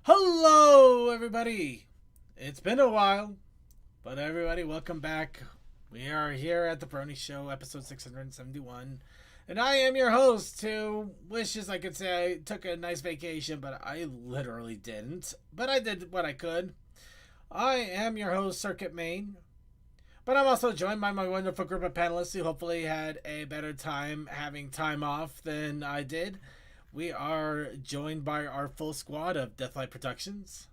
Hello, everybody. It's been a while, but everybody, welcome back. We are here at the Brony Show, episode 671. And I am your host who wishes I could say I took a nice vacation, but I literally didn't. But I did what I could. I am your host, Circuit Main. But I'm also joined by my wonderful group of panelists who hopefully had a better time having time off than I did. We are joined by our full squad of Deathlight Productions,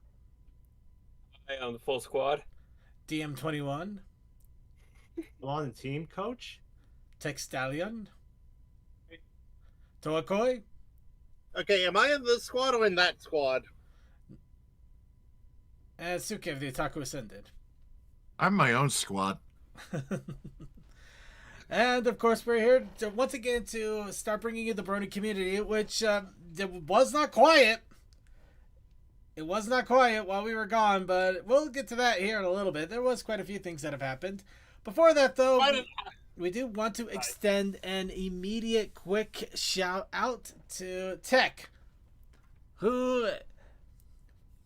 I am the full squad. DM21, On team coach? Tech Stallion, Toakoi, Okay, am I in this squad or in that squad? and Suki of the Otaku Ascended. I'm my own squad. And of course, we're here to, once again to start bringing you the Brony community, which was not quiet. It was not quiet while we were gone, but we'll get to that here in a little bit. There was quite a few things that have happened. Before that, though, we do want to extend an immediate quick shout out to Tech, who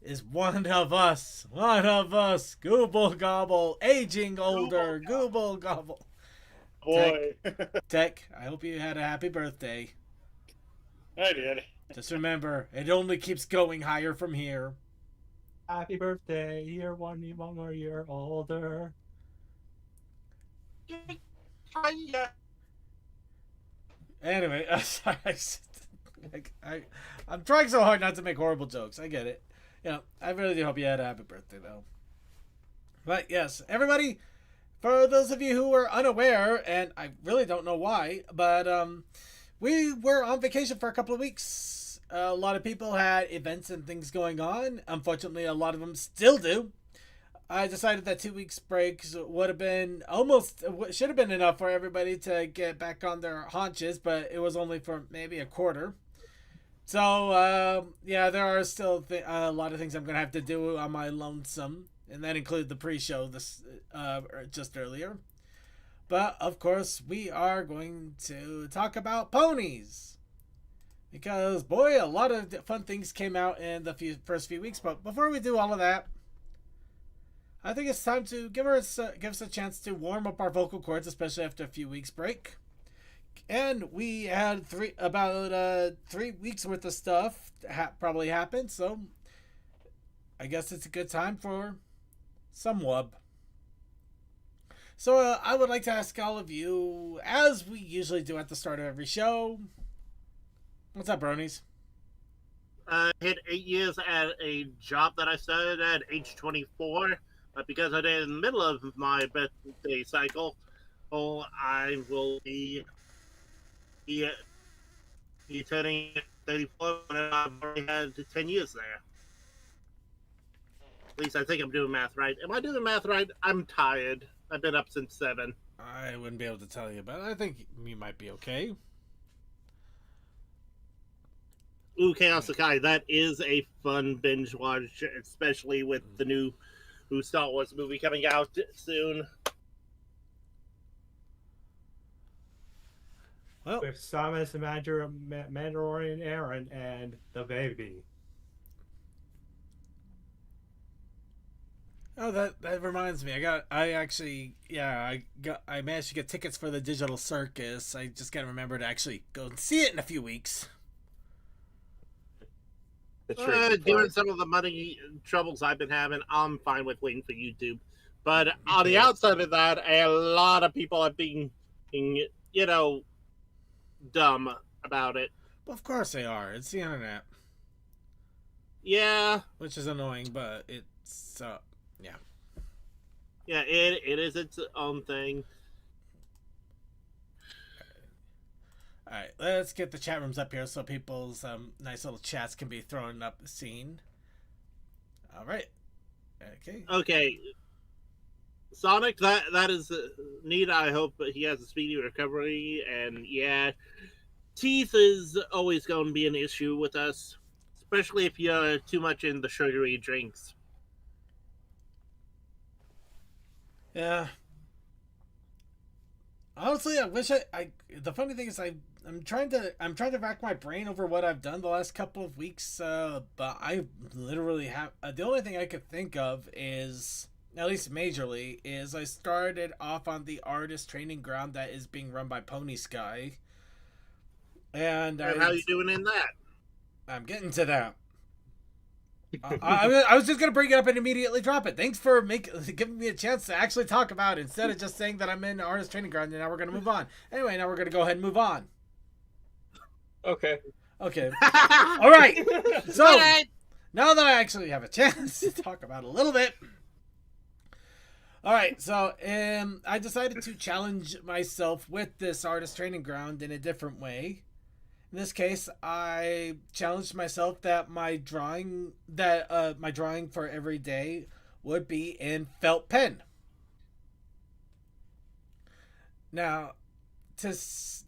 is one of us, Gooble Gobble, aging older, Gooble Gobble. Boy. Tech, I hope you had a happy birthday. I did. Just remember, it only keeps going higher from here. Happy birthday, you're one more year older. Anyway, I'm trying so hard not to make horrible jokes. I get it. I really do hope you had a happy birthday, though. But yes, everybody, for those of you who are unaware, and I really don't know why, but we were on vacation for a couple of weeks. A lot of people had events and things going on. Unfortunately, a lot of them still do. I decided that 2 weeks break would have been should have been enough for everybody to get back on their haunches, but it was only for maybe a quarter. So, yeah, there are still a lot of things I'm going to have to do on my lonesome, and that include the pre-show just earlier. But, of course, we are going to talk about ponies. Because, boy, a lot of fun things came out in the first few weeks. But before we do all of that, I think it's time to give us a chance to warm up our vocal cords, especially after a few weeks break. And we had about 3 weeks worth of stuff probably happened, so I guess it's a good time for some wub. So I would like to ask all of you, as we usually do at the start of every show, what's up, Bronies? I hit 8 years at a job that I started at age 24, but because I did it in the middle of my birthday cycle, I will be turning 34 when I've already had 10 years there. At least I think I'm doing math right. Am I doing math right? I'm tired. I've been up since 7. I wouldn't be able to tell you, but I think you might be okay. Ooh, Chaos Sakai, that is a fun binge watch, especially with the new Star Wars movie coming out soon. Well, With Samus the Mandalorian Aaron and the baby. oh, that reminds me. I managed to get tickets for the Digital Circus. I just gotta remember to actually go and see it in a few weeks. Given some of the money troubles I've been having, I'm fine with waiting for YouTube. But on the outside of that, a lot of people are being dumb about it. Well, of course they are. It's the internet, Yeah, which is annoying, but it's yeah. yeah, it is its own thing. All right, let's get the chat rooms up here so people's nice little chats can be thrown up the scene. All right. Okay. Okay, Sonic, that is neat. I hope he has a speedy recovery. And yeah, teeth is always going to be an issue with us, especially if you're too much in the sugary drinks. Yeah. Honestly, I wish I. The funny thing is, I I'm trying to rack my brain over what I've done the last couple of weeks, but I literally have the only thing I could think of is, at least majorly, is I started off on the artist training ground that is being run by Pony Sky, and how you doing in that? I'm getting to that. I was just gonna bring it up and immediately drop it. Thanks for giving me a chance to actually talk about it instead of just saying that I'm in artist training ground and now we're gonna move on. Anyway, now we're gonna go ahead and move on. Okay. Okay. All right. So Alright. now that I actually have a chance to talk about it a little bit. All right. So I decided to challenge myself with this artist training ground in a different way. In this case, I challenged myself that my drawing for every day would be in felt pen. Now, just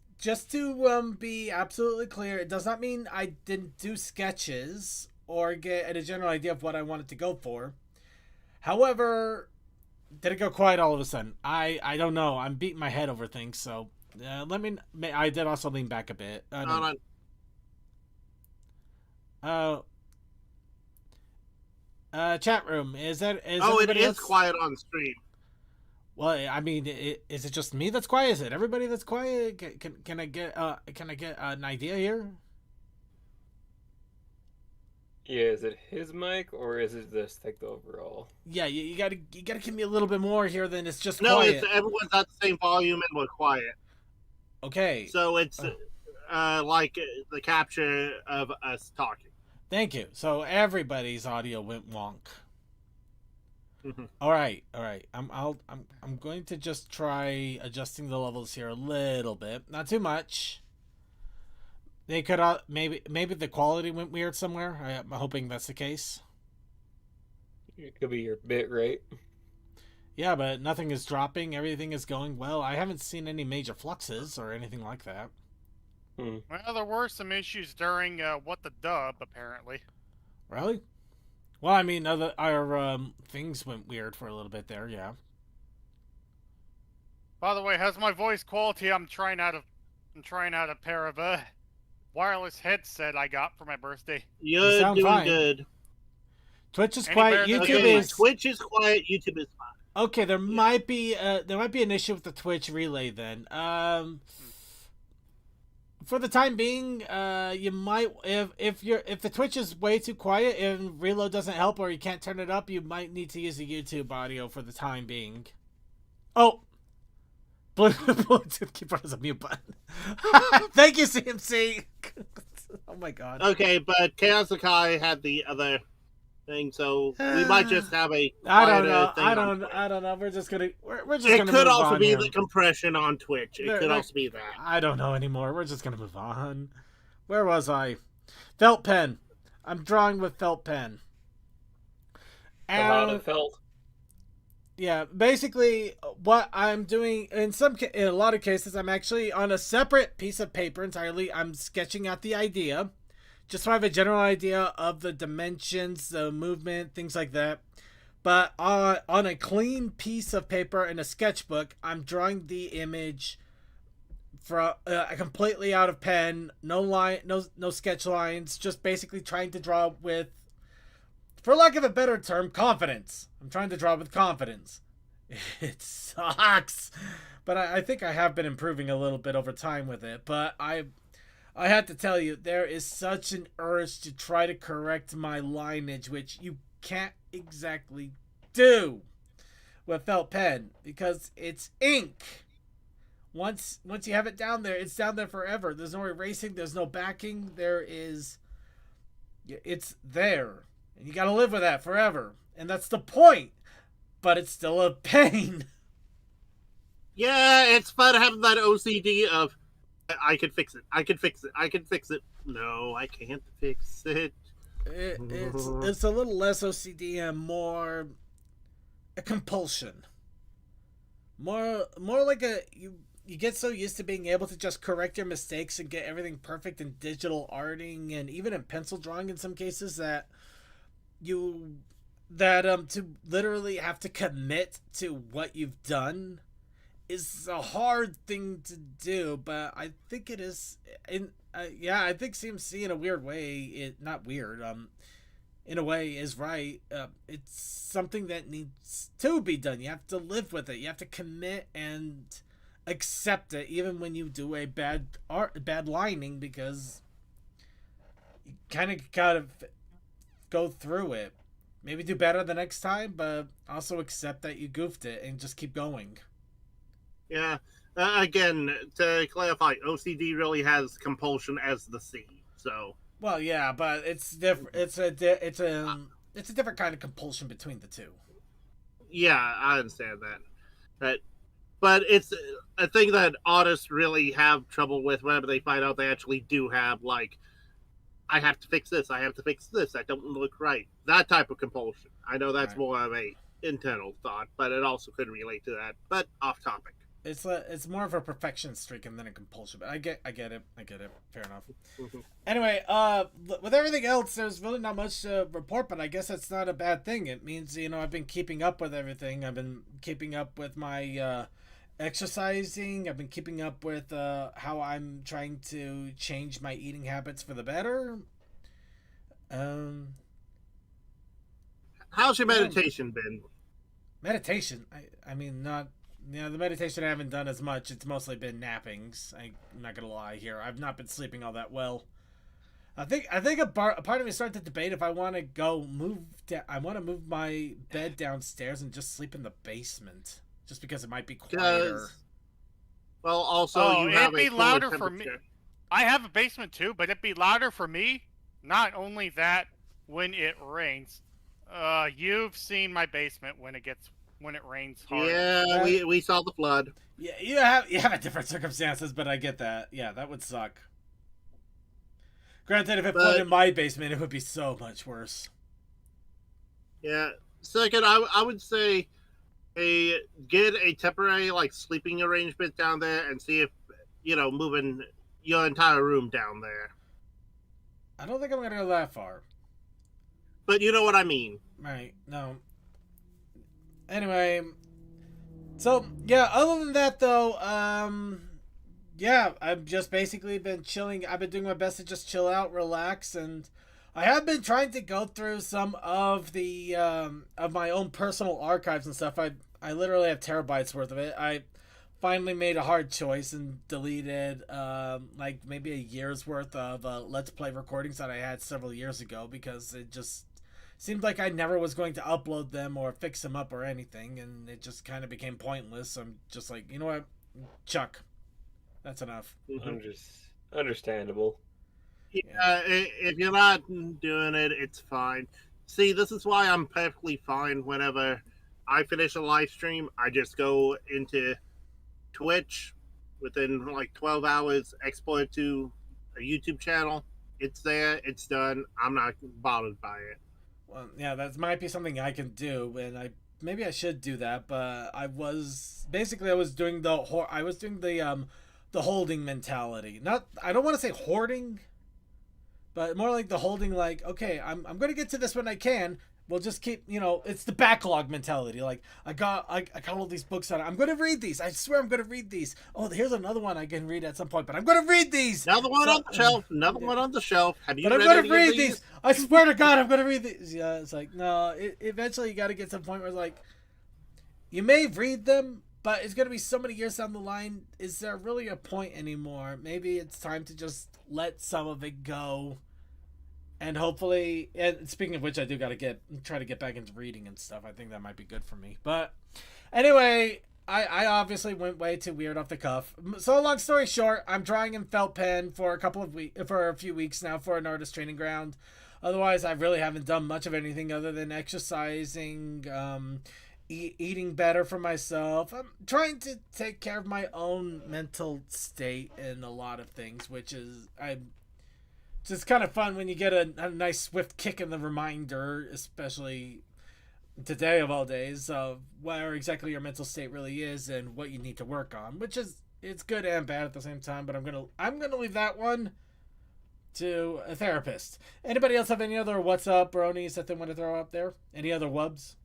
to be absolutely clear, it does not mean I didn't do sketches or get a general idea of what I wanted to go for. However, did it go quiet all of a sudden? I don't know. I'm beating my head over things, so I did also lean back a bit. Chat room. Is it everybody is else quiet on stream. Well, I mean, is it just me that's quiet? Is it everybody that's quiet? Can I get an idea here? Yeah, is it his mic or is it just like the overall? Yeah, you gotta give me a little bit more here than it's just No, quiet. it's everyone's at the same volume and we're quiet. Okay. So it's like the capture of us talking. Thank you. So everybody's audio went wonk. Mm-hmm. All right. I'm going to just try adjusting the levels here a little bit, not too much. They could maybe the quality went weird somewhere. I'm hoping that's the case. It could be your bit rate. Yeah, but nothing is dropping. Everything is going well. I haven't seen any major fluxes or anything like that. Well, there were some issues during What the Dub, apparently. Really? Well, I mean, our things went weird for a little bit there, yeah. By the way, how's my voice quality? I'm trying out a pair of wireless headset I got for my birthday. You sound doing fine. Good. Twitch is quiet. YouTube is Twitch is quiet. YouTube is fine. Okay, there might be an issue with the Twitch relay then. For the time being, you might if the Twitch is way too quiet and reload doesn't help or you can't turn it up, you might need to use the YouTube audio for the time being. Oh, Bluetooth keyboard has a mute button. Thank you, CMC. Oh my god. Okay, but Chaos Akai had the other thing, so we might just have a. I don't know. We're just gonna. It could also be the compression on Twitch. It could also be that. I don't know anymore. We're just gonna move on. Where was I? Felt pen. I'm drawing with felt pen. A lot of felt. Yeah, basically, what I'm doing in a lot of cases, I'm actually on a separate piece of paper entirely. I'm sketching out the idea, just so I have a general idea of the dimensions, the movement, things like that. But on a clean piece of paper in a sketchbook, I'm drawing the image from completely out of pen, no sketch lines, just basically trying to draw with, for lack of a better term, confidence. I'm trying to draw with confidence. It sucks, but I think I have been improving a little bit over time with it. But I had to tell you, there is such an urge to try to correct my lineage, which you can't exactly do with felt pen because it's ink. Once you have it down there, it's down there forever. There's no erasing. There's no backing. It's there. And you gotta live with that forever. And that's the point. But it's still a pain. Yeah, it's fun having that OCD of, I can fix it. I can fix it. I can fix it. No, I can't fix it. It's a little less OCD and more a compulsion. More like you get so used to being able to just correct your mistakes and get everything perfect in digital arting and even in pencil drawing in some cases that to literally have to commit to what you've done is a hard thing to do, but I think it is. Yeah, I think CMC in a weird way, not weird. In a way, is right. It's something that needs to be done. You have to live with it. You have to commit and accept it, even when you do a bad lining, because you kind of gotta go through it. Maybe do better the next time, but also accept that you goofed it and just keep going. Yeah. Again, to clarify, OCD really has compulsion as the C. So. Well, yeah, but it's different. It's a different kind of compulsion between the two. Yeah, I understand that. But it's a thing that artists really have trouble with whenever they find out they actually do have, like, I have to fix this, I have to fix this, that don't look right. That type of compulsion. I know that's more of a internal thought, but it also could relate to that. But off topic. It's more of a perfection streak than a compulsion. But I get it. Fair enough. Mm-hmm. Anyway, with everything else, there's really not much to report. But I guess that's not a bad thing. It means I've been keeping up with everything. I've been keeping up with my exercising. I've been keeping up with how I'm trying to change my eating habits for the better. How's your meditation been? Meditation. I mean, not. The meditation I haven't done as much. It's mostly been nappings. I'm not gonna lie here. I've not been sleeping all that well. I think a part of me started to debate if I want to I want to move my bed downstairs and just sleep in the basement, just because it might be quieter. Well, also you have it'd be a louder for me. I have a basement too, but it'd be louder for me. Not only that, when it rains, you've seen my basement when it rains hard. Yeah, we saw the flood. Yeah, you have a different circumstances, but I get that. Yeah, that would suck. Granted, if it flooded in my basement, it would be so much worse. Yeah. Second, I would say get a temporary sleeping arrangement down there and see if moving your entire room down there. I don't think I'm gonna go that far. But you know what I mean. Right. No. Anyway, so yeah, other than that though, yeah, I've just basically been chilling. I've been doing my best to just chill out, relax, and I have been trying to go through some of the of my own personal archives and stuff. I literally have terabytes worth of it. I finally made a hard choice and deleted maybe a year's worth of Let's Play recordings that I had several years ago, because it just seemed like I never was going to upload them or fix them up or anything, and it just kind of became pointless. I'm just like, you know what, Chuck, that's enough. Understandable. Yeah, if you're not doing it, it's fine. See, this is why I'm perfectly fine whenever I finish a live stream. I just go into Twitch within 12 hours, export to a YouTube channel. It's there, it's done. I'm not bothered by it. Well, yeah, that might be something I can do, and maybe I should do that. But I was doing the holding mentality. I don't want to say hoarding, but more like the holding. Like, okay, I'm gonna get to this when I can. We'll just keep, it's the backlog mentality. Like, I got all these books on it. I'm gonna read these. I swear I'm gonna read these. Oh, here's another one I can read at some point, but I'm gonna read these. Another one on the shelf. Another one on the shelf. Have you read I'm gonna read these? I swear to God, I'm gonna read these. Yeah, it's like, no. Eventually, you got to get to a point where it's like, you may read them, but it's gonna be so many years down the line. Is there really a point anymore? Maybe it's time to just let some of it go. And hopefully, and speaking of which, I do got to try to get back into reading and stuff. I think that might be good for me. But anyway, I obviously went way too weird off the cuff. So long story short, I'm drawing in felt pen for a few weeks now for an artist training ground. Otherwise, I really haven't done much of anything other than exercising, eating better for myself. I'm trying to take care of my own mental state in a lot of things, which is it's kind of fun when you get a nice swift kick in the reminder, especially today of all days, of where exactly your mental state really is and what you need to work on, which is, it's good and bad at the same time. But I'm gonna leave that one to a therapist. Anybody else have any other what's up bronies that they want to throw up there? Any other wubs?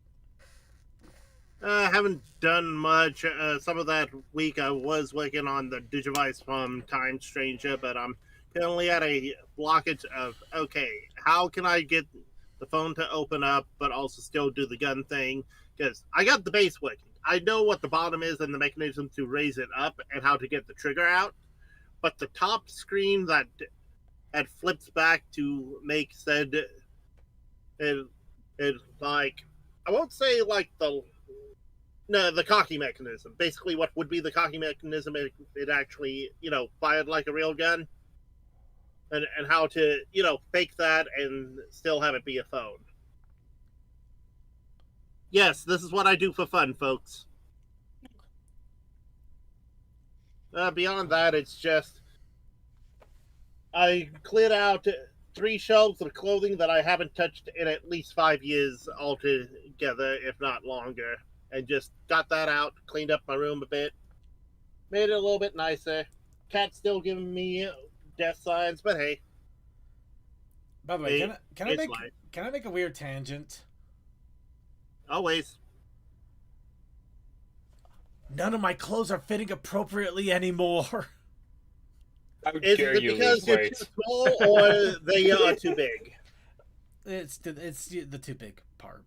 Haven't done much. Some of that week I was working on the Digivice from Time Stranger, but I'm currently at a blockage of, okay, how can I get the phone to open up, but also still do the gun thing? Because I got the base working. I know what the bottom is and the mechanism to raise it up and how to get the trigger out, but the top screen that flips back to make said it like, I won't say like the cocky mechanism. Basically, what would be the cocky mechanism if it actually, fired like a real gun, and how to, fake that and still have it be a phone. Yes, this is what I do for fun, folks. Beyond that, it's just I cleared out 3 shelves of clothing that I haven't touched in at least 5 years altogether, if not longer. And just got that out, cleaned up my room a bit, made it a little bit nicer. Cat's still giving me death signs, but hey. By the way, can I make a weird tangent? Always. None of my clothes are fitting appropriately anymore. How Is dare it you because lose you're weight? too small or they are too big? It's the too big part.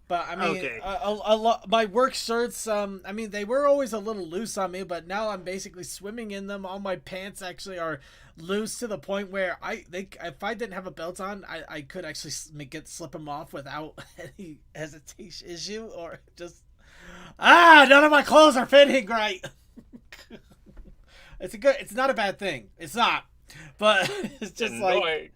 But I mean, Okay. a lot. My work shirts. I mean, they were always a little loose on me, but now I'm basically swimming in them. All my pants actually are loose to the point where if I didn't have a belt on, I could actually slip them off without any hesitation issue or just. None of my clothes are fitting right. It's not a bad thing. It's not. But it's just Annoying.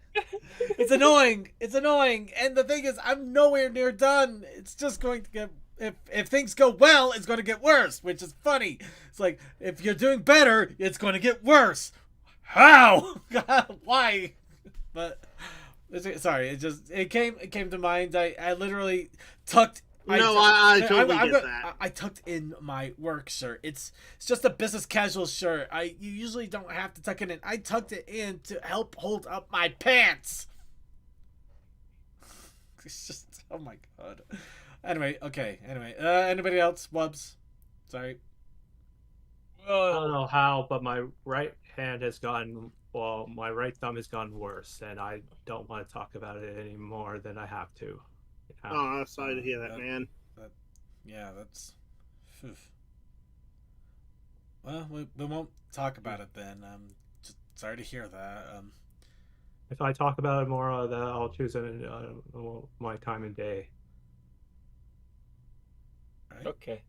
it's annoying. It's annoying. And the thing is, I'm nowhere near done. It's just going to get, if things go well, it's going to get worse, which is funny. It's like, if you're doing better, it's going to get worse. How? God, why? But sorry, it came to mind. I literally tucked. I totally get that. I tucked in my work shirt. It's just a business casual shirt. You usually don't have to tuck it in. I tucked it in to help hold up my pants. It's just, oh my god. Anyway, okay. Anyway, anybody else? Wubs? Sorry. I don't know how, but my right hand has gotten, well, my right thumb has gotten worse, and I don't want to talk about it any more than I have to. Oh, I'm sorry to hear that, man. Yeah, that's. Phew. Well, we won't talk about it then. Just sorry to hear that. If I talk about it more, then I'll choose my time and day. Right. Okay.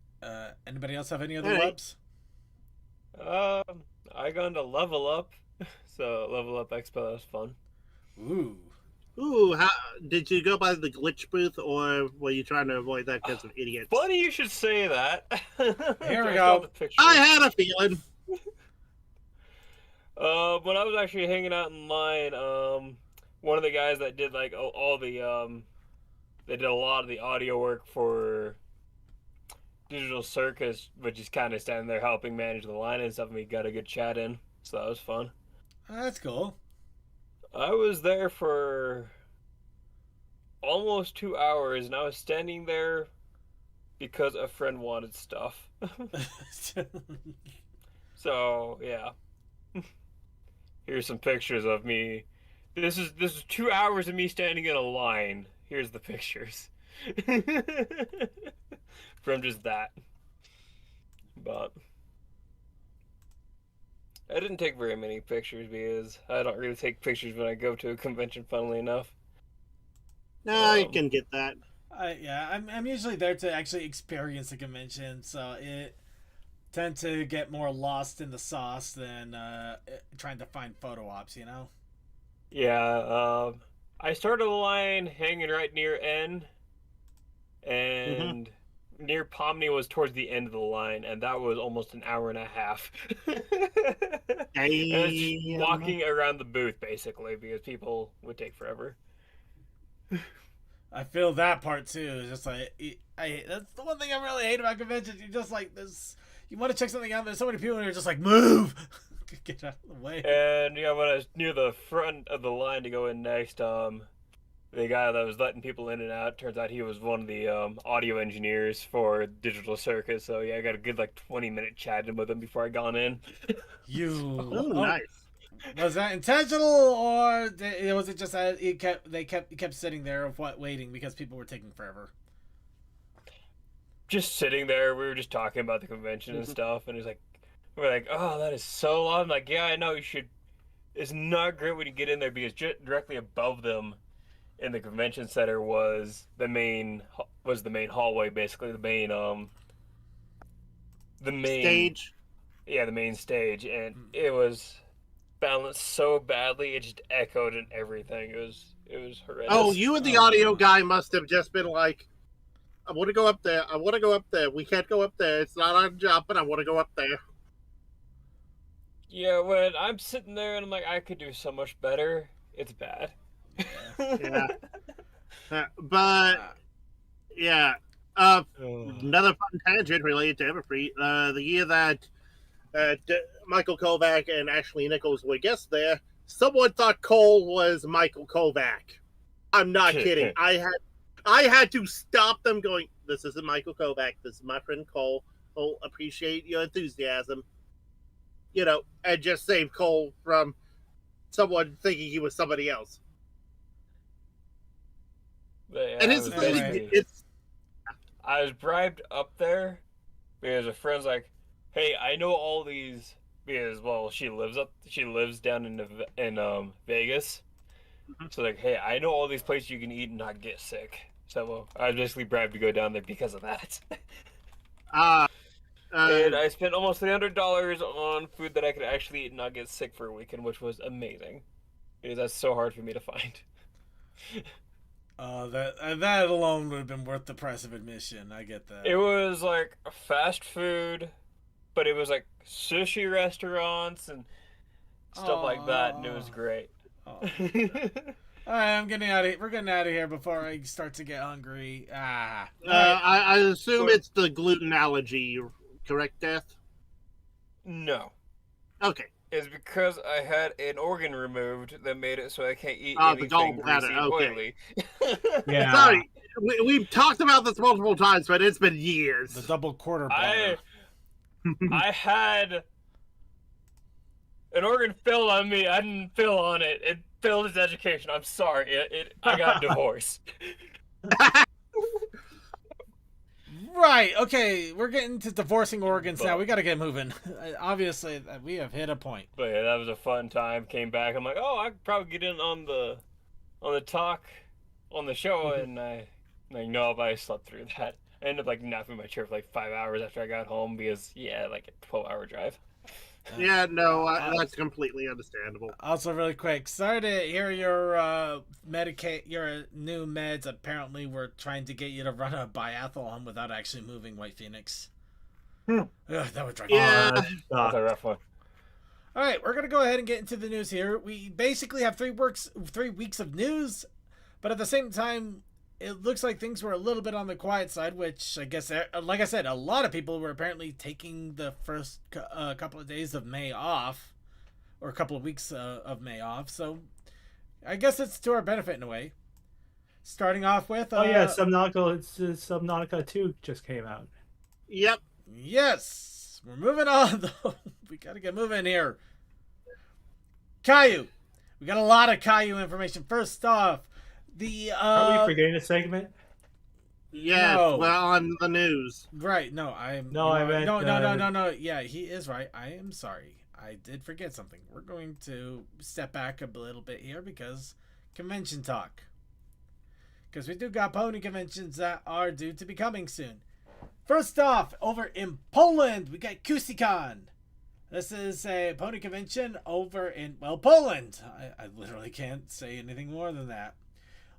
Anybody else have any other Alright. webs? I got into Level Up, so Level Up Expo, that was fun. Ooh. Ooh, how did you go by the glitch booth, or were you trying to avoid that because of idiots? Funny you should say that. Here we I go. saw the picture. I had a feeling. When I was actually hanging out in line, one of the guys that did like all the they did a lot of the audio work for Digital Circus, which is kind of standing there helping manage the line and stuff, and we got a good chat in, so that was fun. That's cool. I was there for almost 2 hours, and I was standing there because a friend wanted stuff. So yeah, here's some pictures of me. This is 2 hours of me standing in a line. Here's the pictures from just that. But I didn't take very many pictures because I don't really take pictures when I go to a convention, funnily enough. No, I can get that. I'm usually there to actually experience the convention, so it tend to get more lost in the sauce than trying to find photo ops, you know? Yeah, I started the line hanging right near N, and near Pomni was towards the end of the line, and that was almost an hour and a half. And I was just walking around the booth, basically, because people would take forever. I feel that part too. It's just like that's the one thing I really hate about conventions. You just like this. You want to check something out. There's so many people, and you're just like, move, get out of the way. And yeah, when I was near the front of the line to go in next, the guy that was letting people in and out. Turns out he was one of the audio engineers for Digital Circus. So yeah, I got a good like 20-minute chatting with him before I gone in. Oh, Oh, nice. was that intentional, or was it just that he kept sitting there of waiting because people were taking forever? Just sitting there, we were just talking about the convention and stuff, and we're like, oh, that is so long. I'm like, yeah, I know you should. It's not great when you get in there because directly above them in the convention center was the main hallway, basically the main Stage. yeah, the main stage, and it was balanced so badly it just echoed and everything. It was horrendous. Oh, you and the audio guy must have just been like, I want to go up there. I want to go up there. We can't go up there. It's not our job, but I want to go up there. Yeah, when I'm sitting there and I'm like, I could do so much better. It's bad. Yeah. But yeah, another fun tangent related to Everfree. The year that Michael Kovac and Ashley Nichols were guests there, someone thought Cole was Michael Kovac. I'm not kidding. I had to stop them going, this isn't Michael Kovac. This is my friend Cole. Cole, appreciate your enthusiasm. You know, and just save Cole from someone thinking he was somebody else. But, yeah, And I it's was funny. basically- It's I was bribed up there because a friend's like, "Hey, I know all these because well, she lives down in Vegas. So like, hey, I know all these places you can eat and not get sick. So well, I was basically bribed to go down there because of that. And I spent almost $300 on food that I could actually eat and not get sick for a weekend, which was amazing because that's so hard for me to find. That alone would have been worth the price of admission. I get that. It was like fast food, but it was like sushi restaurants and stuff like that, and it was great. All right, I'm getting out of here. We're getting out of here before I start to get hungry. Right. I assume it's the gluten allergy, correct, Death? No. Okay. It's because I had an organ removed that made it so I can't eat The anything gallbladder, greasy, okay. oily. Yeah. Sorry, we've talked about this multiple times, but it's been years. The double quarter I bladder. I had an organ filled on me. I didn't fill on it. It filled his education. I'm sorry. I got divorced. Right. Okay. We're getting to divorcing organs now. We got to get moving. Obviously, we have hit a point. But yeah, that was a fun time. Came back. I'm like, oh, I could probably get in on the talk on the show, and I like no, but I slept through that. I ended up like napping in my chair for like 5 hours after I got home because yeah, like a 12-hour drive. Yeah, no, that's completely understandable. Also, really quick, sorry to hear your your new meds. Apparently, we're trying to get you to run a biathlon without actually moving White Phoenix. Ugh, that would drive me Yeah. nuts. That's a rough one. All right, we're gonna go ahead and get into the news here. We basically have 3 weeks of news, but at the same time, it looks like things were a little bit on the quiet side, which I guess, like I said, a lot of people were apparently taking the first couple of days of May off, or a couple of weeks of May off. So I guess it's to our benefit in a way. Starting off with, Subnautica 2 just came out. Yep. Yes, we're moving on though. We gotta get moving here. Caillou, we got a lot of Caillou information. First off, the Are we forgetting a segment? Yes, No. well, on the news. Right, no, I'm No, I meant, no. Yeah, he is right. I am sorry. I did forget something. We're going to step back a little bit here because convention talk. Because we do got pony conventions that are due to be coming soon. First off, over in Poland, we got KusiCon. This is a pony convention over in, well, Poland. I literally can't say anything more than that.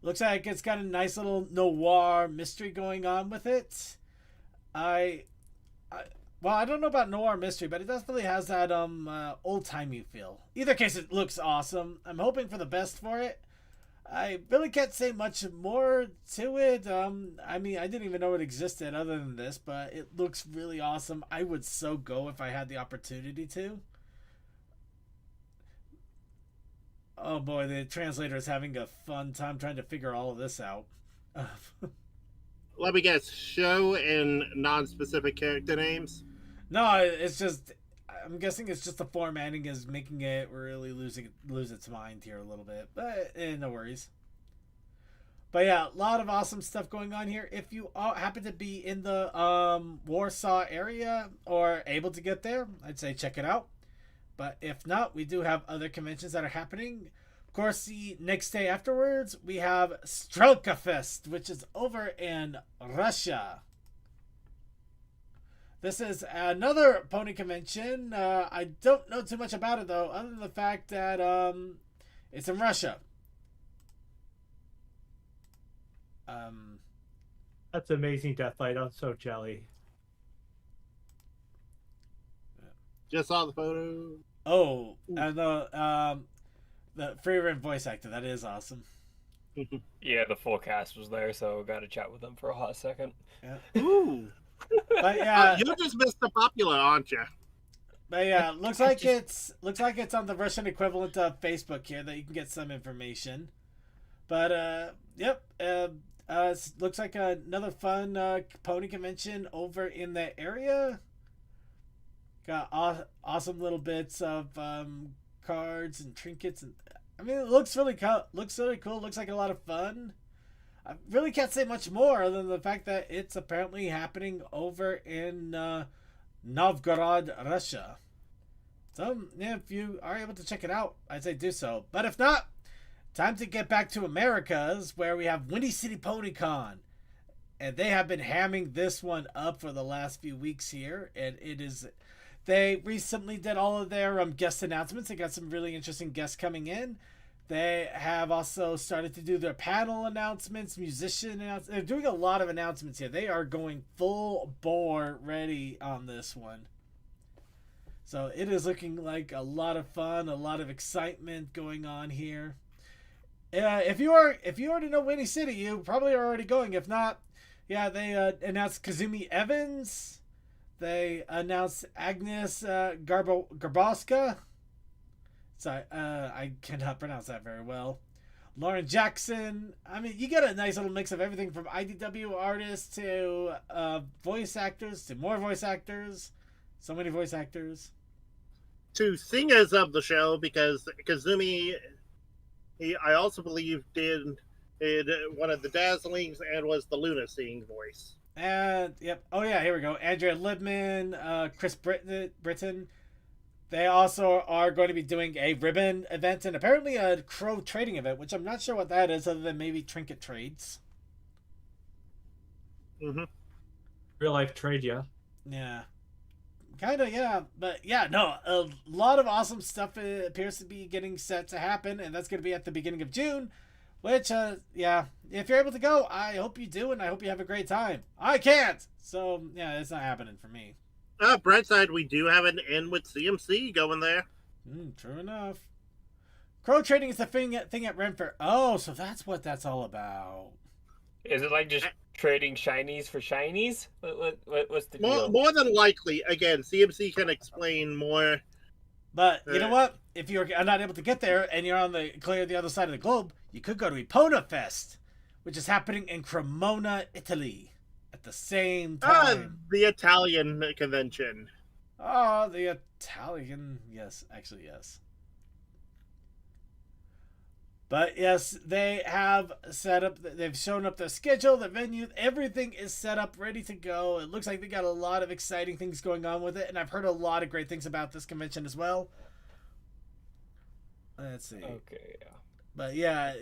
Looks like it's got a nice little noir mystery going on with it. Well, I don't know about noir mystery, but it definitely has that old-timey feel. Either case, it looks awesome. I'm hoping for the best for it. I really can't say much more to it. I mean, I didn't even know it existed other than this, but it looks really awesome. I would so go if I had the opportunity to. Oh boy, the translator is having a fun time trying to figure all of this out. Let me guess. Show and non-specific character names. No, it's just. I'm guessing it's just the formatting is making it really lose its mind here a little bit, but no worries. But yeah, a lot of awesome stuff going on here. If you all happen to be in the Warsaw area or able to get there, I'd say check it out. But if not, we do have other conventions that are happening. Of course, the next day afterwards, we have Strelka Fest, which is over in Russia. This is another pony convention. I don't know too much about it, though, other than the fact that it's in Russia. That's amazing, Deathlight. I'm so jelly. Just saw the photo. Oh, and the free rent voice actor. That is awesome. Yeah, the full cast was there, so got to chat with them for a hot second. Yeah. Ooh. But yeah, You just missed the popular, aren't you? but yeah, looks like it's on the Russian equivalent of Facebook here that you can get some information. But yep, looks like another fun pony convention over in the area. Got awesome little bits of cards and trinkets, and I mean, it looks really cool. Looks like a lot of fun. I really can't say much more other than the fact that it's apparently happening over in Novgorod, Russia. So yeah, if you are able to check it out, I'd say do so. But if not, time to get back to Americas, where we have Windy City Pony Con. And they have been hamming this one up for the last few weeks here. And it is... They recently did all of their guest announcements. They got some really interesting guests coming in. They have also started to do their panel announcements, musician announcements. They're doing a lot of announcements here. They are going full bore ready on this one. So it is looking like a lot of fun, a lot of excitement going on here. If you already know Windy City, you probably are already going. If not, yeah, they announced Kazumi Evans. They announced Agnes Garbowska. Sorry, I cannot pronounce that very well. Lauren Jackson. I mean, you get a nice little mix of everything from IDW artists to voice actors to more voice actors. So many voice actors. To singers of the show, because Kazumi, I also believe, did one of the Dazzlings and was the Luna Sing voice. And yep. Oh yeah, here we go. Andrea Libman, Chris Britton. They also are going to be doing a ribbon event and apparently a crow trading event, which I'm not sure what that is, other than maybe trinket trades. Mm-hmm. Real life trade, yeah. Yeah. Kind of, yeah. But yeah, no, a lot of awesome stuff appears to be getting set to happen, and that's going to be at the beginning of June. Which, yeah, if you're able to go, I hope you do, and I hope you have a great time. I can't! So, yeah, it's not happening for me. Bright side, we do have an in with CMC going there. True enough. Crow trading is the thing at Renfrew. Oh, so that's what that's all about. Is it like just trading shinies for shinies? What's the deal? More than likely, again, CMC can explain more. But you know what? If you're not able to get there and you're on the other side of the globe, you could go to Epona Fest, which is happening in Cremona, Italy, at the same time. The Italian convention. Oh, the Italian. Yes, actually, yes. But yes, they have set up, they've shown up the schedule, the venue, everything is set up, ready to go. It looks like they got a lot of exciting things going on with it, and I've heard a lot of great things about this convention as well. Let's see. Okay, yeah. But yeah,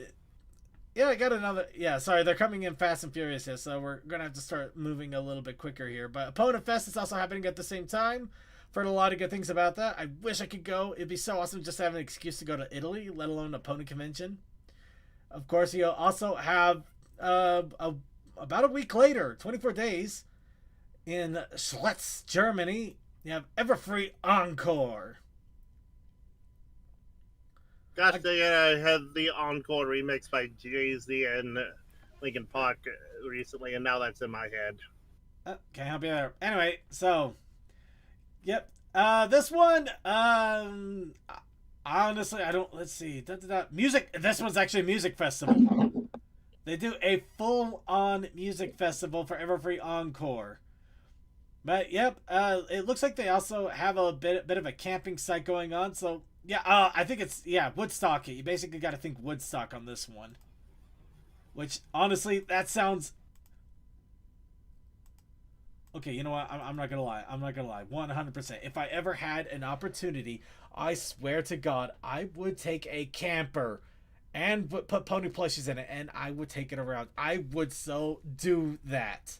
I got another, sorry, they're coming in fast and furious here, so we're going to have to start moving a little bit quicker here. But Epona Fest is also happening at the same time. I've heard a lot of good things about that. I wish I could go. It'd be so awesome just to have an excuse to go to Italy, let alone a Epona convention. Of course, you'll also have about a week later, 24 days, in Schlitz, Germany, you have Everfree Encore. Gosh, they had the Encore remix by Jay-Z and Linkin Park recently, and now that's in my head. Can't help you there. Anyway, so, yep. This one, Honestly, I don't. Let's see. Music. This one's actually a music festival. They do a full-on music festival for Everfree Encore. But yep, it looks like they also have a bit of a camping site going on. So yeah, I think it's Woodstock. You basically got to think Woodstock on this one. Which honestly, that sounds. Okay, you know what? I'm not gonna lie. 100%. If I ever had an opportunity, I swear to God, I would take a camper and put pony plushies in it, and I would take it around. I would so do that.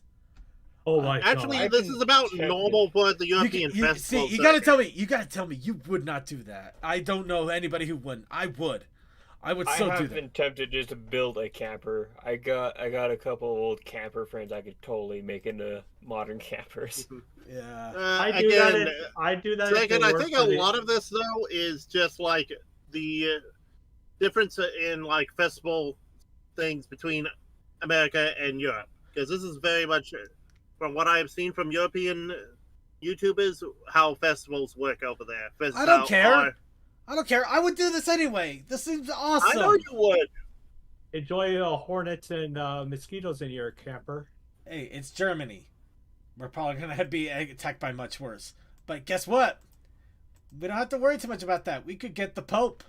Oh my Actually, god! this is about normal for the European festival. See, you gotta tell me. You gotta tell me. You would not do that. I don't know anybody who wouldn't. I would. I would so do have that. been tempted just to build a camper. I got a couple old camper friends I could totally make into modern campers. Yeah. I do that. I do that. Second, I think a lot of this though is just like the difference in like festival things between America and Europe, because this is very much, from what I have seen from European YouTubers, how festivals work over there. I don't care. I don't care. I would do this anyway. This seems awesome. I know you would. Enjoy hornets and mosquitoes in your camper. Hey, it's Germany. We're probably gonna be attacked by much worse. But guess what? We don't have to worry too much about that. We could get the Pope.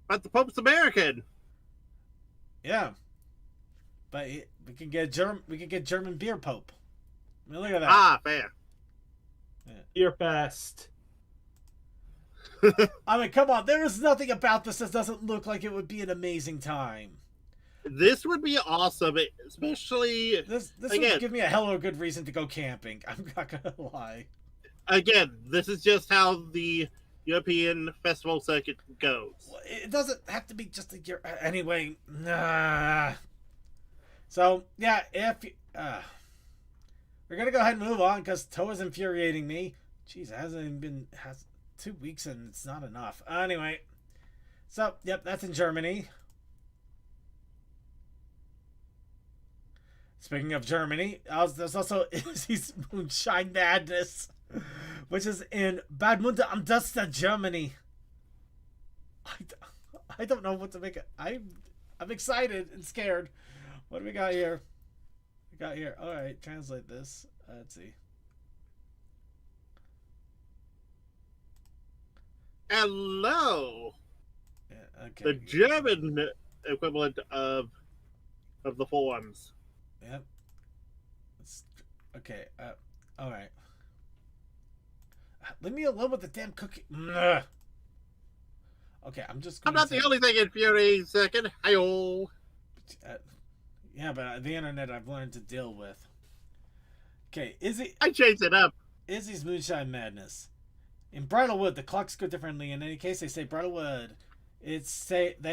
But the Pope's American. Yeah. But we can get German beer Pope. I mean, look at that. Ah, fair. Beer fest. I mean, come on. There is nothing about this that doesn't look like it would be an amazing time. This would be awesome, especially This again, would give me a hell of a good reason to go camping. I'm not gonna lie. Again, this is just how the European festival circuit goes. It doesn't have to be just a year. Anyway, nah. So, yeah, if... we're going to go ahead and move on because Toa's infuriating me. Jeez, it hasn't even been... 2 weeks and it's not enough. Anyway. So, yep, that's in Germany. Speaking of Germany, there's also Izzy's Moonshine Madness, which is in Bad Munde am Duster, Germany. I don't know what to make it. I'm excited and scared. What do we got here? All right, translate this. Let's see. Hello. Yeah, okay. The German equivalent of the forums. Yep. Okay. All right. Leave me alone with the damn cookie. Okay, I'm just. I'm not the only thing infuriating. Second, hi-oh. Yeah, but the internet I've learned to deal with. Okay, Izzy. I changed it up. Izzy's Moonshine Madness. In Bridlewood, the clocks go differently. In any case, they say Bridlewood. They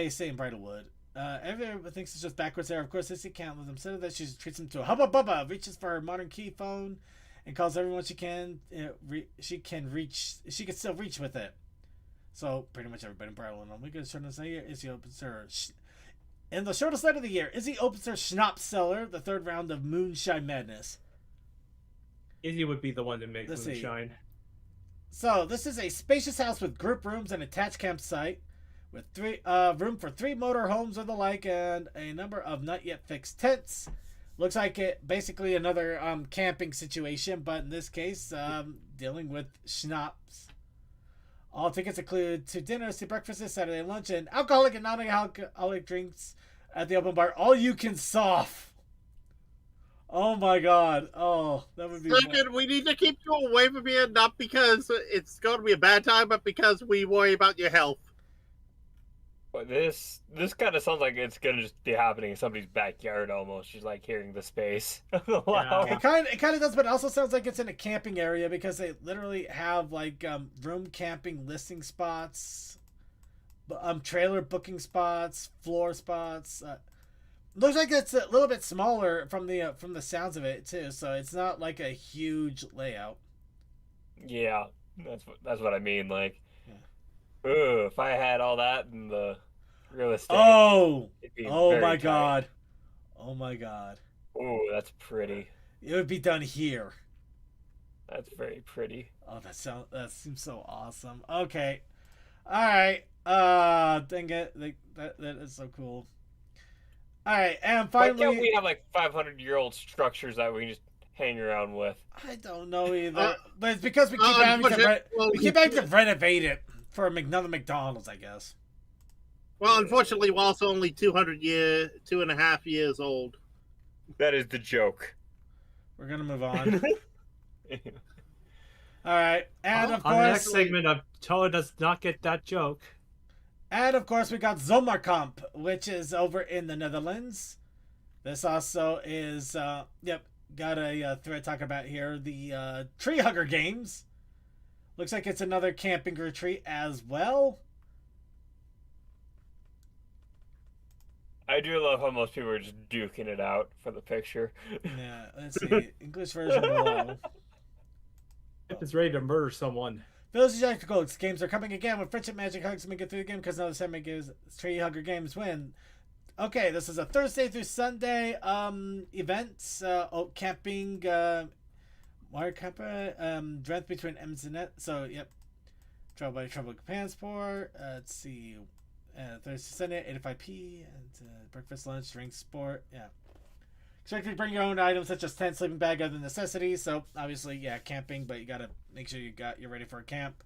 say in Bridlewood. Everyone thinks it's just backwards there. Of course, Izzy can't let them. Instead of that, she treats him to a hubba bubba. Reaches for her modern key phone and calls everyone she can. She can still reach with it. So pretty much everybody in Bridlewood. We go to shortest night of the year. Izzy opens her. In the shortest night of the year, Izzy opens her Schnaps cellar. The third round of Moonshine Madness. Izzy would be the one to make moonshine. So this is a spacious house with group rooms and attached campsite, with room for 3 motor homes or the like, and a number of not yet fixed tents. Looks like it basically another camping situation, but in this case, dealing with schnapps. All tickets include 2 dinners, 2 breakfasts, Saturday lunch, and alcoholic and non-alcoholic drinks at the open bar. All you can soft. Oh my god. Oh, that would be Second, we need to keep you away from here, not because it's going to be a bad time, but because we worry about your health. But this kind of sounds like it's gonna just be happening in somebody's backyard almost. She's like hearing the space. Wow. It kind of does, but it also sounds like it's in a camping area because they literally have like room camping listing spots, trailer booking spots, floor spots. Looks like it's a little bit smaller from the sounds of it too, so it's not like a huge layout. Yeah, that's what I mean. Like, ooh, if I had all that in the real estate. Oh my tight. god. Oh my god. Ooh, that's pretty. It would be done here. That's very pretty. Oh, that seems so awesome. Okay. All right. Dang it. That is so cool. All right, and Why can't finally, we have like 500-year-old structures that we can just hang around with? I don't know either, but it's because we keep unfortunately, having to renovate it for another McDonald's, I guess. well, unfortunately, we're also only 2.5 years old. That is the joke. We're gonna move on. All right, and of On the next course, segment, Toa does not get that joke. and of course, we got Zomerkamp, which is over in the Netherlands. This also is, got a thread talking about here the Tree Hugger games. Looks like it's another camping retreat as well. I do love how most people are just duking it out for the picture. Yeah, let's see. English version below. If it's ready to murder someone. Village Ejecticles games are coming again with friendship magic hugs to make it through the game because another segment gives Tree Hugger games win. Okay, this is a Thursday through Sunday events. Camping, water camper, Drent between M's and Net. So, yep. Travel by Trouble Transport. Let's see. Thursday, Sunday, 85p. And breakfast, lunch, drink, sport. Yeah. Expect to bring your own items such as tent, sleeping bag, other necessities. So, obviously, yeah, camping, but you gotta make sure you're ready for a camp.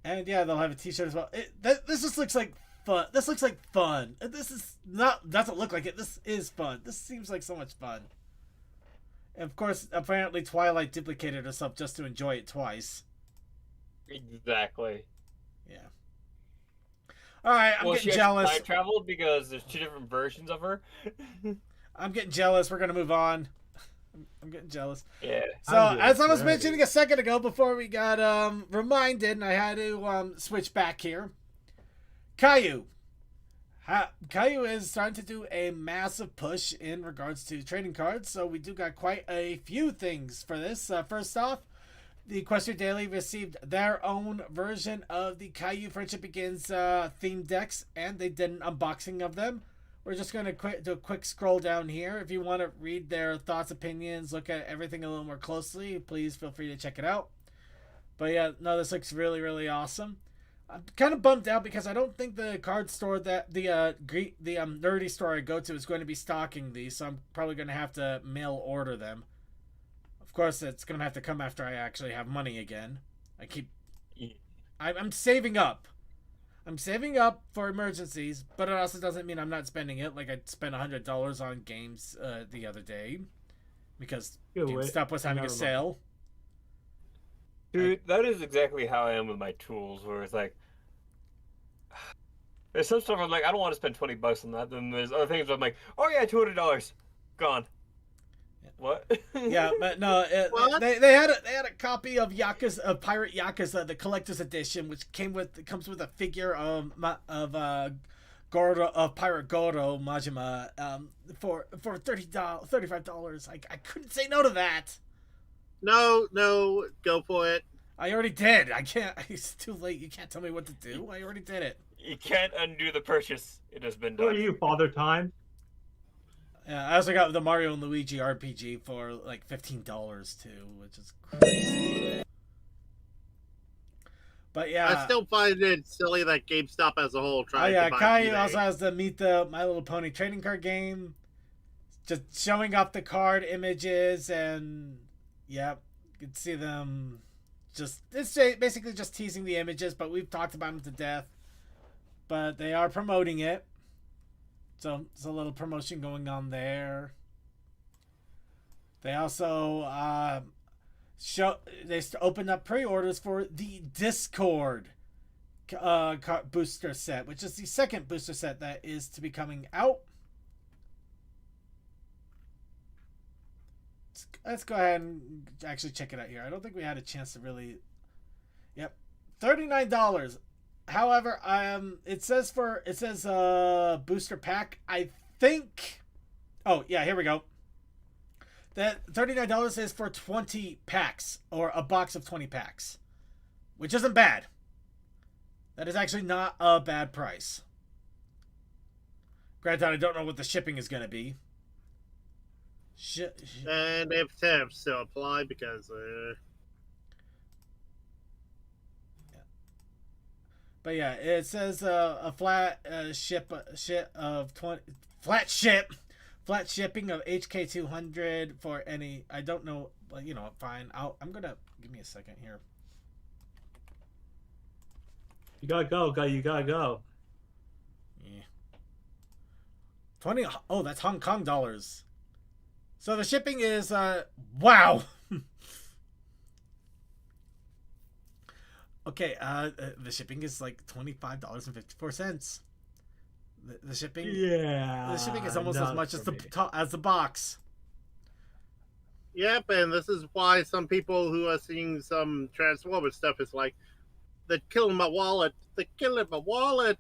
And, yeah, they'll have a t-shirt as well. This just looks like fun. This looks like fun. This is not, doesn't look like it. This is fun. This seems like so much fun. And, of course, apparently Twilight duplicated herself just to enjoy it twice. Exactly. Yeah. All right, I'm getting jealous. Time traveled because there's two different versions of her. I'm getting jealous. We're gonna move on. I'm getting jealous. Yeah. So as I was mentioning a second ago, before we got reminded, and I had to switch back here. Caillou. Caillou is starting to do a massive push in regards to trading cards, so we do got quite a few things for this. First off, the Equestria Daily received their own version of the Caillou Friendship Begins theme decks, and they did an unboxing of them. We're just going to do a quick scroll down here. If you want to read their thoughts, opinions, look at everything a little more closely, please feel free to check it out. But yeah, no, this looks really, really awesome. I'm kind of bummed out because I don't think the card store that the nerdy store I go to is going to be stocking these, so I'm probably going to have to mail order them. Of course, it's going to have to come after I actually have money again. I'm saving up. I'm saving up for emergencies, but it also doesn't mean I'm not spending it. Like I spent $100 on games the other day because GameStop was having a sale. Dude, that is exactly how I am with my tools, where it's like, there's some stuff I'm like, I don't want to spend $20 on that. Then there's other things where I'm like, oh yeah, $200, gone. What? Yeah, but no, they had a copy of Pirate Yakuza, the collector's edition, which comes with a figure of Goro, of Pirate Goro Majima, for $35. I couldn't say no to that. No, go for it. I already did. I can't. It's too late. You can't tell me what to do. I already did it. You can't undo the purchase. It has been done. Who are you, Father Time? Yeah, I also got the Mario and Luigi RPG for like $15 too, which is crazy. But yeah, I still find it silly that GameStop as a whole tries to buy Caillou eBay. also has the Meet the My Little Pony trading card game, just showing off the card images, and yeah, you can see them. It's basically just teasing the images, but we've talked about them to death. But they are promoting it. So there's a little promotion going on there. They also opened up pre-orders for the Discord booster set, which is the second booster set that is to be coming out. Let's go ahead and actually check it out here. I don't think we had a chance to really. Yep, $39. However, it says booster pack. I think. Oh yeah, here we go. That $39 is for 20 packs, or a box of 20 packs, which isn't bad. That is actually not a bad price. Granted, I don't know what the shipping is going to be. And if tariffs still apply, because But yeah, it says a flat flat shipping of HK200 for any. I don't know, but fine. I'm gonna give me a second here. You gotta go, guy. You gotta go. Yeah. 20. Oh, that's Hong Kong dollars. So the shipping is wow. Okay, the shipping is like $25.54. The shipping, the shipping is almost as much as the box. Yep, and this is why some people who are seeing some Transformer stuff is like, they're killing my wallet. They're killing my wallet.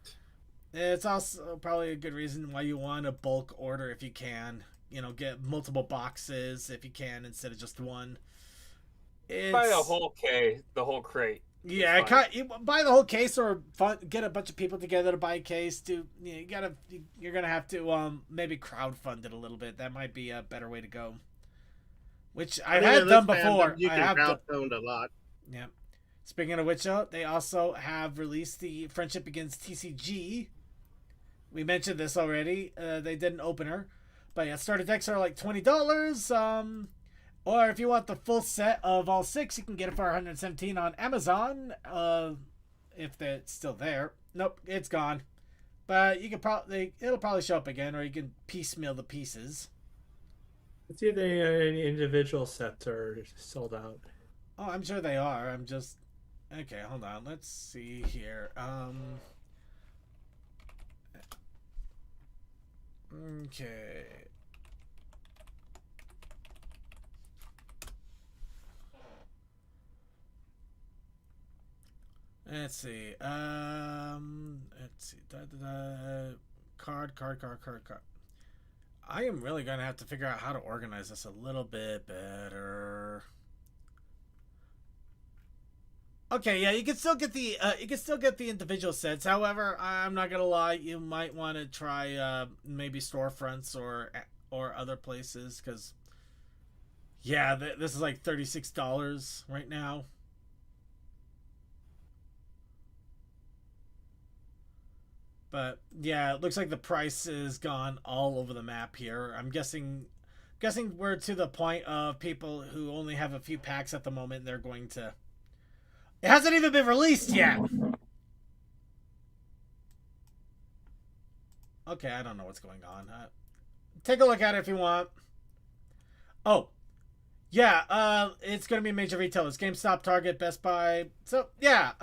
It's also probably a good reason why you want to bulk order if you can. Get multiple boxes if you can instead of just one. Buy a whole case, the whole crate. Yeah, buy the whole case or get a bunch of people together to buy a case. You're gonna have to maybe crowdfund it a little bit. That might be a better way to go. Which I had done before. You can crowdfund a lot. Yeah. Speaking of which, they also have released the Friendship Against TCG. We mentioned this already. They did an opener, but yeah, starter decks are like $20. Or if you want the full set of all 6, you can get it for $117 on Amazon. If it's still there. Nope, it's gone. But you can it'll probably show up again, or you can piecemeal the pieces. Let's see if any individual sets are sold out. Oh, I'm sure they are. I'm just okay. Hold on. Let's see here. Okay. Let's see. Let's see. Card. I am really gonna have to figure out how to organize this a little bit better. Okay, yeah, you can still get the individual sets. However, I'm not gonna lie, you might want to try maybe storefronts or other places because yeah, this is like $36 right now. But yeah, it looks like the price is gone all over the map here. I'm guessing we're to the point of people who only have a few packs at the moment. They're going to. It hasn't even been released yet. Okay, I don't know what's going on. Take a look at it if you want. Oh, yeah. It's gonna be major retailers: GameStop, Target, Best Buy. So yeah.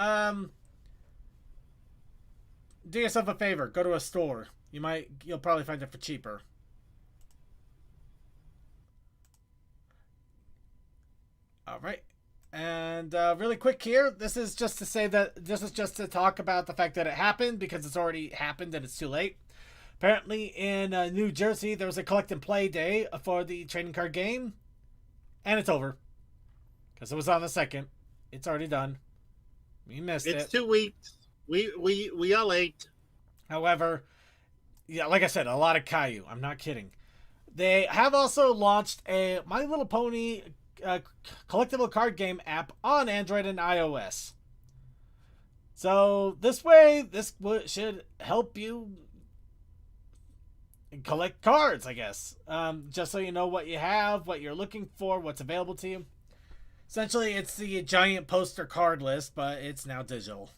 Do yourself a favor. Go to a store. You'll probably find it for cheaper. All right. And really quick here, this is just to say that this is just to talk about the fact that it happened because it's already happened and it's too late. Apparently in New Jersey, there was a collect and play day for the trading card game. And it's over. Because it was on the 2nd. It's already done. We missed it. It's 2 weeks. We are late. However, yeah, like I said, a lot of Caillou. I'm not kidding. They have also launched a My Little Pony collectible card game app on Android and iOS. So this way, this should help you collect cards, I guess. Just so you know what you have, what you're looking for, what's available to you. Essentially, it's the giant poster card list, but it's now digital.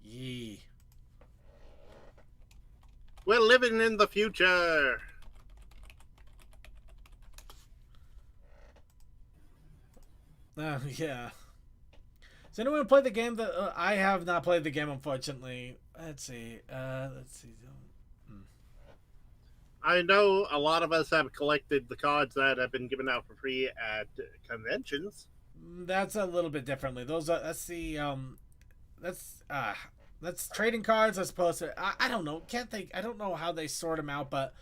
Yee. We're living in the future. Yeah. Has anyone played the game? I have not played the game, unfortunately. Let's see. I know a lot of us have collected the cards that have been given out for free at conventions. That's a little bit differently. That's trading cards as opposed to I don't know. I don't know how they sort them out, but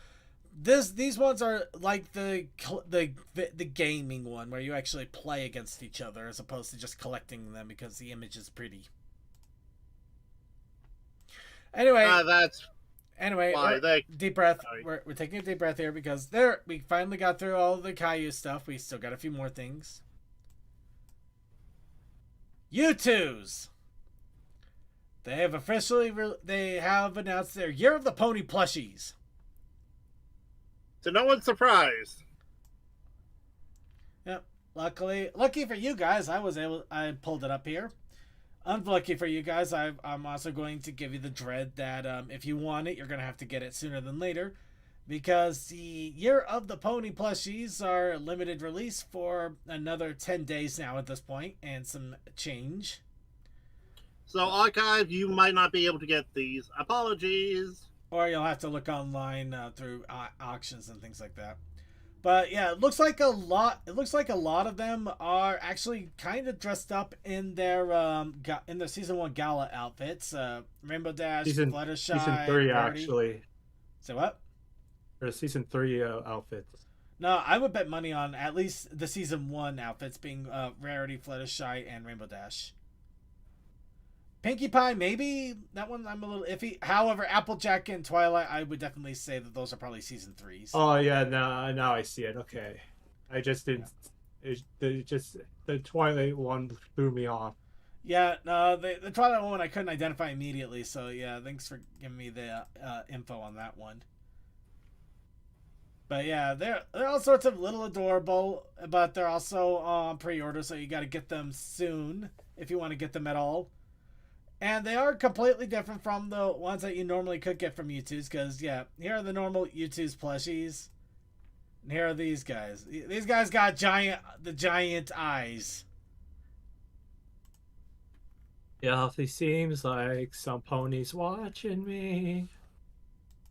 these ones are like the gaming one where you actually play against each other as opposed to just collecting them because the image is pretty. Anyway, Anyway, Why, deep breath. Sorry. We're taking a deep breath here because we finally got through all the Caillou stuff. We still got a few more things. U2s. They have they have announced their Year of the Pony plushies. To no one's surprise. Yep. Lucky for you guys, I pulled it up here. Unlucky for you guys, I'm also going to give you the dread that if you want it, you're going to have to get it sooner than later. Because the Year of the Pony plushies are limited release for another 10 days now at this point, and some change. So, Archive, you might not be able to get these. Apologies. Or you'll have to look online through auctions and things like that. But yeah, it looks like a lot of them are actually kind of dressed up in their season 1 gala outfits. Rainbow Dash, Fluttershy, season 3 Brony. actually. So what? Or season 3 outfits. No, I would bet money on at least the season 1 outfits being Rarity, Fluttershy, and Rainbow Dash. Pinkie Pie, maybe that one I'm a little iffy. However, Applejack and Twilight, I would definitely say that those are probably season 3s. Oh yeah, now I see it. Okay, I just didn't. The Twilight one threw me off. Yeah, no, the Twilight one I couldn't identify immediately. So yeah, thanks for giving me the info on that one. But yeah, they're all sorts of little adorable, but they're also on pre-order, so you got to get them soon if you want to get them at all. And they are completely different from the ones that you normally could get from U2s, because, yeah, here are the normal U2s plushies. And here are these guys. These guys got the giant eyes. Yeah, it seems like some ponies watching me.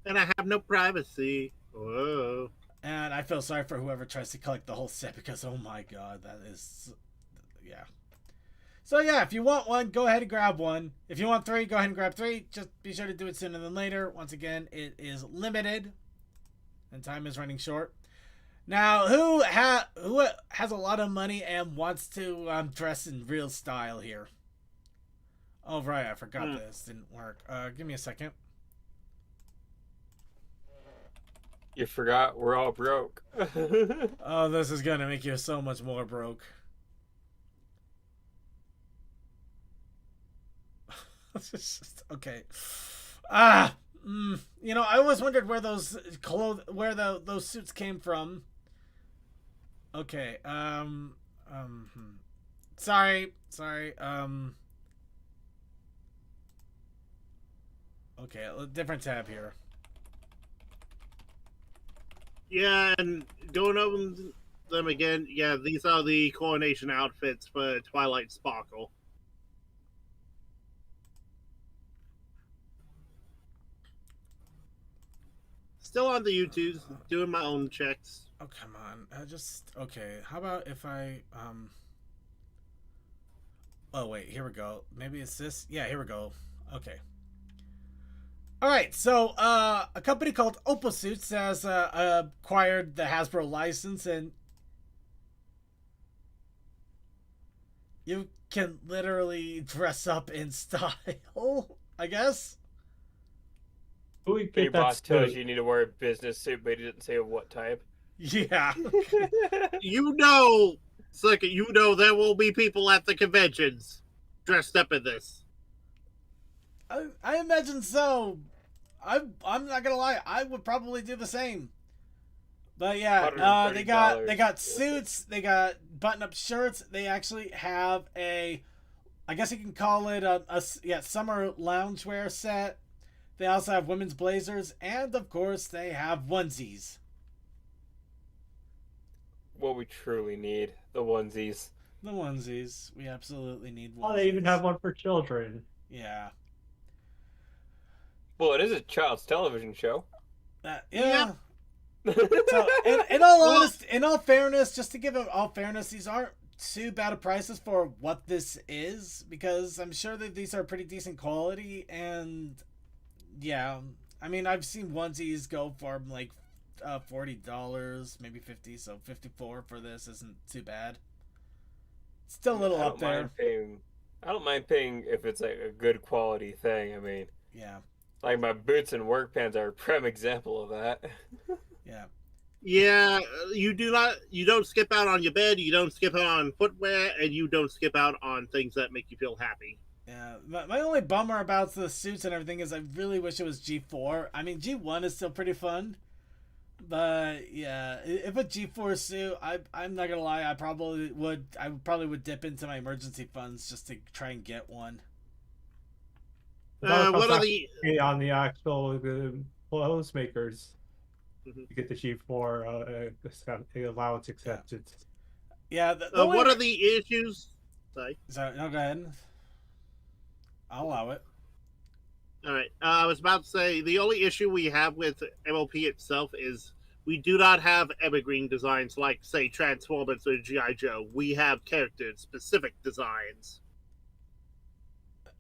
And I have no privacy. Whoa. And I feel sorry for whoever tries to collect the whole set, because, oh my god, that is... yeah. So yeah, if you want one, go ahead and grab one. If you want 3, go ahead and grab 3. Just be sure to do it sooner than later. Once again, it is limited, and time is running short. Now, who has a lot of money and wants to dress in real style here? Oh right, I forgot this didn't work. Give me a second. You forgot we're all broke. Oh, this is gonna make you so much more broke. Okay. You know, I always wondered where those those suits came from. Okay. Sorry. Okay, a different tab here. Yeah, and going over them again, yeah, these are the coronation outfits for Twilight Sparkle. Still on the YouTubes, doing my own checks. Oh, come on. Okay, how about if I, oh, wait, here we go. Maybe it's this? Yeah, here we go. Okay. Alright, so, a company called Opal Suits has, acquired the Hasbro license, and you can literally dress up in style, I guess? Who Your get boss that tells suit? you need to wear a business suit, but he didn't say what type. Yeah. You know, second, you know there will be people at the conventions dressed up in this. I imagine so. I'm not gonna lie, I would probably do the same. But yeah, they got suits, they got button-up shirts. They actually have I guess you can call it a summer loungewear set. They also have women's blazers, and of course they have onesies. What we truly need, the onesies. The onesies, we absolutely need onesies. Oh, they even have one for children. Yeah. Well, it is a child's television show. Yeah. So, in all fairness, just to give it all fairness, these aren't too bad of prices for what this is, because I'm sure that these are pretty decent quality, and yeah, I mean, I've seen onesies go for like $40, maybe $50, so $54 for this isn't too bad. Still a little up there. I don't mind paying if it's like a good quality thing. I mean, Yeah. Like my boots and work pants are a prime example of that. Yeah. Yeah, you don't skip out on your bed, you don't skip out on footwear, and you don't skip out on things that make you feel happy. Yeah, my only bummer about the suits and everything is I really wish it was G4. I mean, G1 is still pretty fun, but yeah, if a G4 suit, I'm not gonna lie, I probably would dip into my emergency funds just to try and get one. What are the on the actual clothes makers Mhm. to get the G4 allowance accepted? Yeah, what are the issues? Sorry. So no, go ahead. I'll allow it. All right. I was about to say the only issue we have with MLP itself is we do not have evergreen designs like, say, Transformers or GI Joe. We have character-specific designs.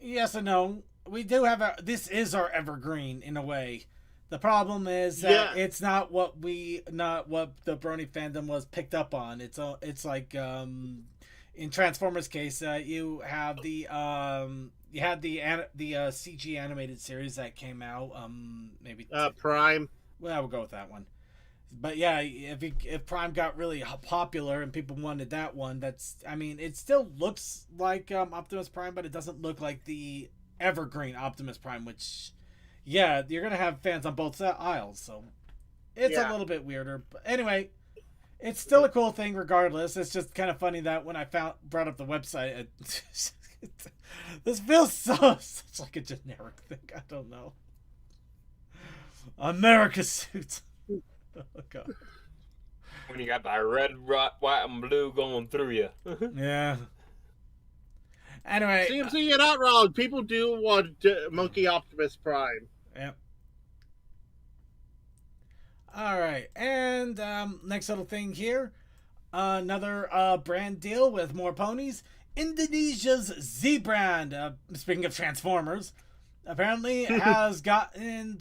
Yes and no. We do have this is our evergreen in a way. The problem is that it's not what the Brony fandom was picked up on. It's like in Transformers case, you have the CG animated series that came out maybe Prime. Well, I would go with that one. But yeah, if Prime got really popular and people wanted that one, it still looks like Optimus Prime, but it doesn't look like the evergreen Optimus Prime, which yeah, you're gonna have fans on both aisles, so it's a little bit weirder. But anyway, it's still a cool thing regardless. It's just kind of funny that when I brought up the website, this feels such like a generic thing. I don't know. America suits. Oh god. When you got that red, white, and blue going through you. Yeah. Anyway, CMC, you're not wrong. People do want Monkey Optimus Prime. Yep. All right, and next little thing here, another brand deal with more ponies. Indonesia's Z brand, speaking of Transformers, apparently has gotten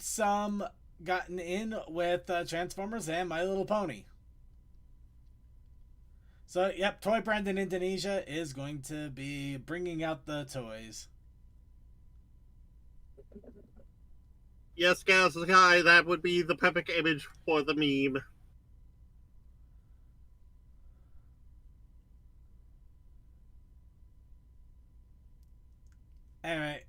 in with Transformers and My Little Pony. So, yep, toy brand in Indonesia is going to be bringing out the toys. Yes, Gas Sky, that would be the perfect image for the meme. Anyway.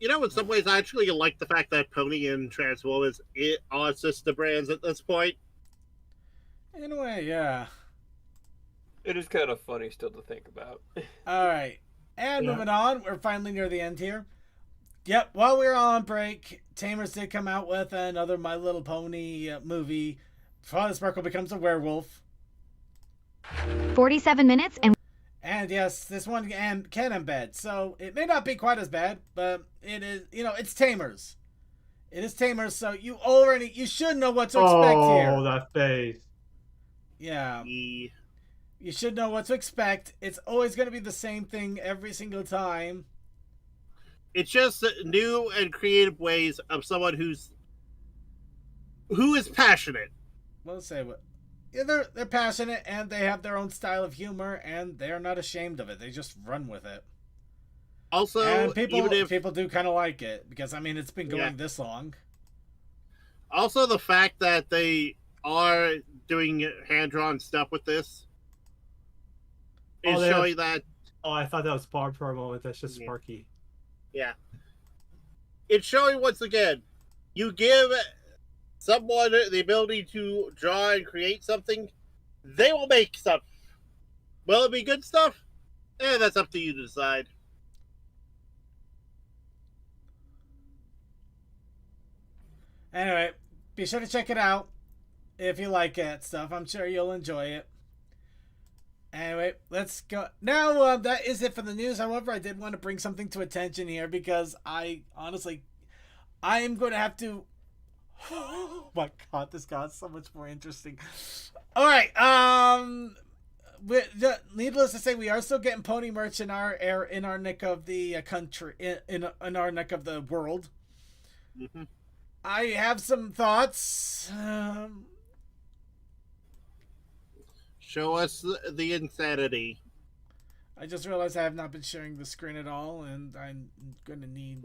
You know, in some ways, I actually like the fact that Pony and Transformers are sister brands at this point. In a way, yeah. It is kind of funny still to think about. All right. And moving on, we're finally near the end here. Yep, while we were on break, Tamers did come out with another My Little Pony movie. Father Sparkle becomes a werewolf. 47 minutes And yes, this one can embed. So it may not be quite as bad, but it is, it's Tamers. It is Tamers, so you should know what to expect here. Oh, that face. Yeah. You should know what to expect. It's always going to be the same thing every single time. It's just new and creative ways of someone who is passionate. Well, let's say what. Yeah, they're passionate and they have their own style of humor and they're not ashamed of it. They just run with it. Also, and people do kind of like it because it's been going this long. Also, the fact that they are doing hand-drawn stuff with this is showing that. Oh, I thought that was Barb for a moment. That's just Sparky. Yeah. It's showing once again, you give someone the ability to draw and create something, they will make stuff. Will it be good stuff? That's up to you to decide. Anyway, be sure to check it out if you like it stuff. I'm sure you'll enjoy it. Anyway, let's go. Now, that is it for the news. However, I did want to bring something to attention here because I am going to have to... Oh my god, this got so much more interesting. All right, needless to say, we are still getting pony merch in our neck of the country, in our neck of the world. Mm-hmm. I have some thoughts. Show us the insanity. I just realized I have not been sharing the screen at all, and I'm going to need...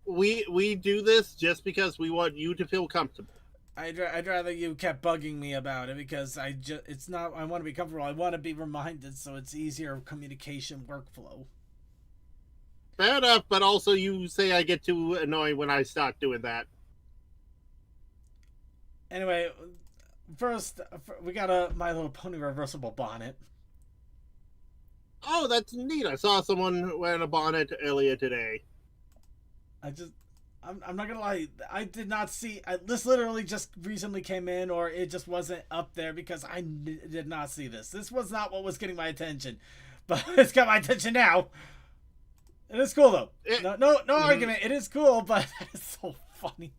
we do this just because we want you to feel comfortable. I'd rather you kept bugging me about it because it's not. I want to be comfortable. I want to be reminded so it's easier communication workflow. Fair enough, but also you say I get too annoying when I start doing that. Anyway, first we got a My Little Pony reversible bonnet. Oh, that's neat. I saw someone wearing a bonnet earlier today. I'm not gonna lie, I did not see. This literally just recently came in, or it just wasn't up there because I did not see this. This was not what was getting my attention, but it's got my attention now. It is cool though. No argument. It is cool, but it's so funny.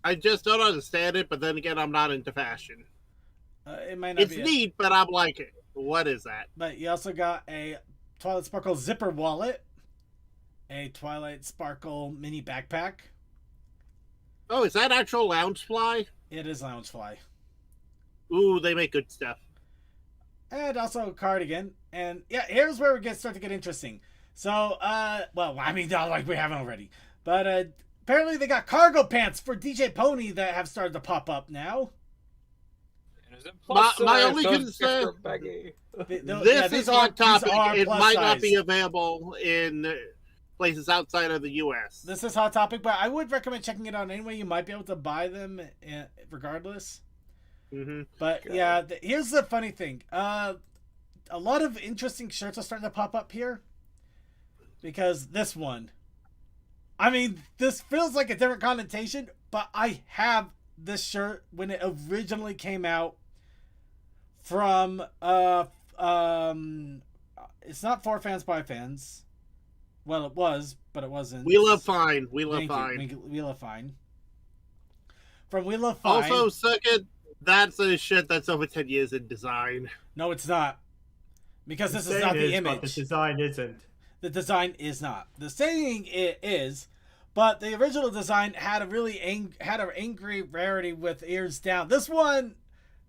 I just don't understand it, but then again, I'm not into fashion. It might not It's be neat, but I'm like, what is that? But you also got a Twilight Sparkle zipper wallet, a Twilight Sparkle mini backpack. Oh, is that actual Loungefly? It is Loungefly. Ooh, they make good stuff. And also a cardigan. And yeah, here's where it start to get interesting. So, well, I mean, not like we haven't already. But apparently they got cargo pants for DJ Pony that have started to pop up now. My only concern, this is on topic. It might not be available in places outside of the U.S. This is Hot Topic, but I would recommend checking it out anyway. You might be able to buy them regardless. Mm-hmm. But yeah, here's the funny thing. A lot of interesting shirts are starting to pop up here. Because this one, I mean, this feels like a different connotation, but I have this shirt when it originally came out from it's not For Fans by Fans. Well, it was, but it wasn't. Wheel of Fine. Wheel of Fine. Wheel of Fine. From Wheel of Fine. Also, second, that's a shit that's over 10 years in design. No, it's not. Because this is not the image. The design isn't. The design is not. The saying it is, but the original design had a really had an angry rarity with ears down. This one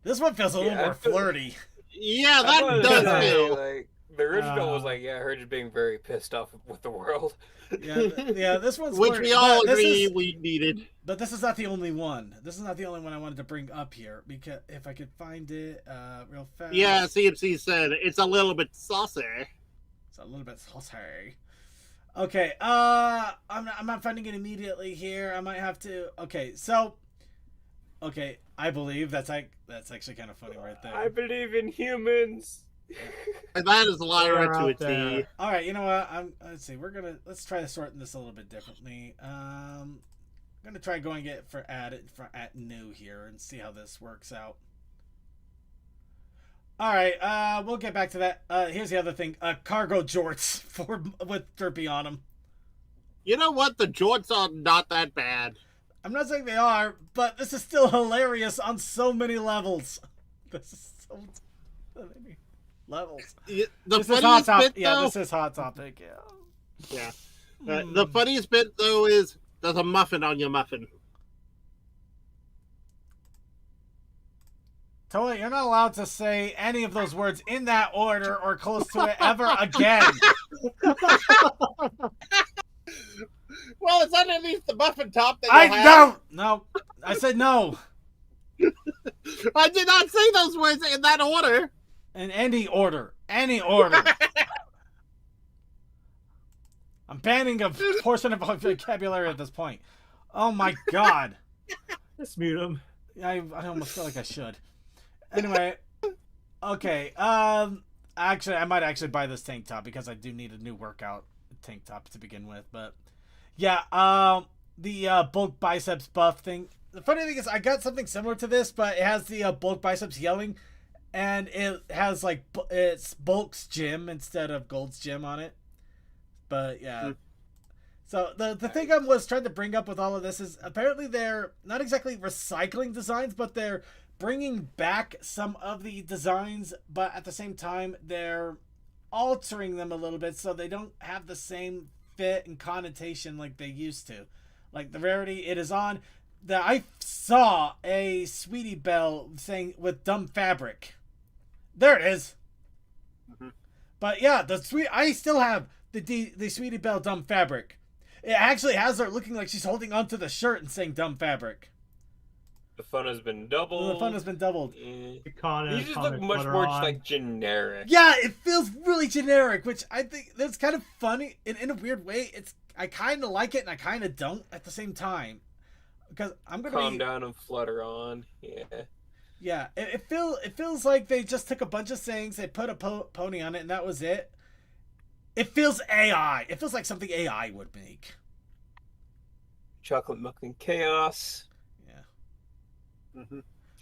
feels a little more flirty. Yeah, that does feel. Like, the original was like, yeah, her just being very pissed off with the world. Yeah, this one's which flirty, we all agree we needed. But this is not the only one. This is not the only one I wanted to bring up here because if I could find it real fast. Yeah, CMC said it's a little bit saucy. It's a little bit saucy. Okay, I'm not finding it immediately here. I might have to. Okay, so, I believe that's actually kind of funny right there. I believe in humans. And that is Lyra to a T. All right, you know what? Let's see. Let's try to sort this a little bit differently. I'm gonna try going it for at new here and see how this works out. All right, we'll get back to that. Here's the other thing: cargo jorts with Derpy on them. You know what? The jorts are not that bad. I'm not saying they are, but this is still hilarious on so many levels. This is so many levels. The funniest bit, though, yeah, this is Hot Topic. Yeah. The funniest bit though is there's a muffin on your muffin. Toa, you're not allowed to say any of those words in that order or close to it ever again. Well, it's underneath the muffin top that No, I said no. I did not say those words in that order. In any order. Any order. I'm banning a portion of my vocabulary at this point. Oh my god. Just mute him. I almost feel like I should. Anyway, okay. Actually, I might actually buy this tank top because I do need a new workout tank top to begin with. But yeah, the bulk biceps buff thing. The funny thing is, I got something similar to this, but it has the bulk biceps yelling, and it has like it's Bulk's Gym instead of Gold's Gym on it. But yeah. So the thing I was trying to bring up with all of this is apparently they're not exactly recycling designs, but they're bringing back some of the designs, but at the same time they're altering them a little bit so they don't have the same fit and connotation like they used to. Like the rarity it is on. I saw a Sweetie Belle saying with dumb fabric. There it is. Mm-hmm. But yeah, I still have the Sweetie Belle dumb fabric. It actually has her looking like she's holding onto the shirt and saying "dumb fabric." The fun has been doubled. The fun has been doubled. These Kana, just look much more just like generic. Yeah, it feels really generic, which I think that's kind of funny in a weird way. I kind of like it and I kind of don't at the same time, because I'm gonna Calm down and flutter on. Yeah. Yeah, it feels like they just took a bunch of sayings, they put a pony on it, and that was it. It feels AI. It feels like something AI would make. Chocolate milk and chaos. Yeah.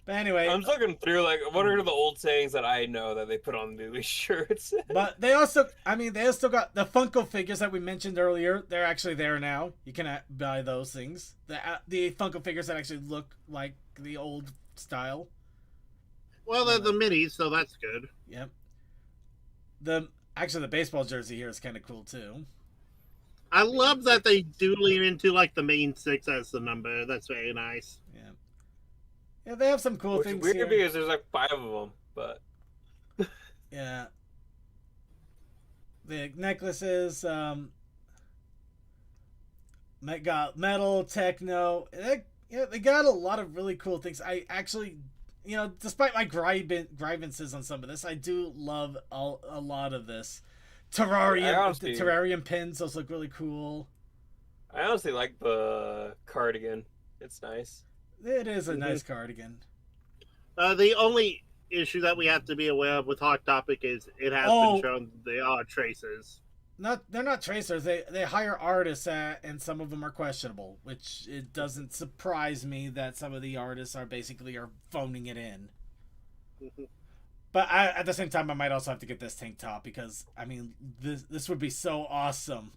But anyway, I'm just looking through like what are the old sayings that I know that they put on these shirts. but they also got the Funko figures that we mentioned earlier. They're actually there now. You can buy those things. The Funko figures that actually look like the old style. Well, they're the minis, so that's good. Yep. Actually, the baseball jersey here is kind of cool too. I love that they do lean into like the main 6 as the number. That's very nice. Yeah. Yeah, they have some cool Which things is weird here. because there's like 5 of them, but Yeah. The necklaces, got metal, techno. They got a lot of really cool things. I actually, despite my grievances on some of this, I do love a lot of this. Terrarium pins, those look really cool. I honestly like the cardigan. It's nice. It is a nice cardigan. The only issue that we have to be aware of with Hot Topic is it has been shown they are tracers. They're not tracers. They hire artists, and some of them are questionable. Which it doesn't surprise me that some of the artists are phoning it in. But at the same time, I might also have to get this tank top because this would be so awesome.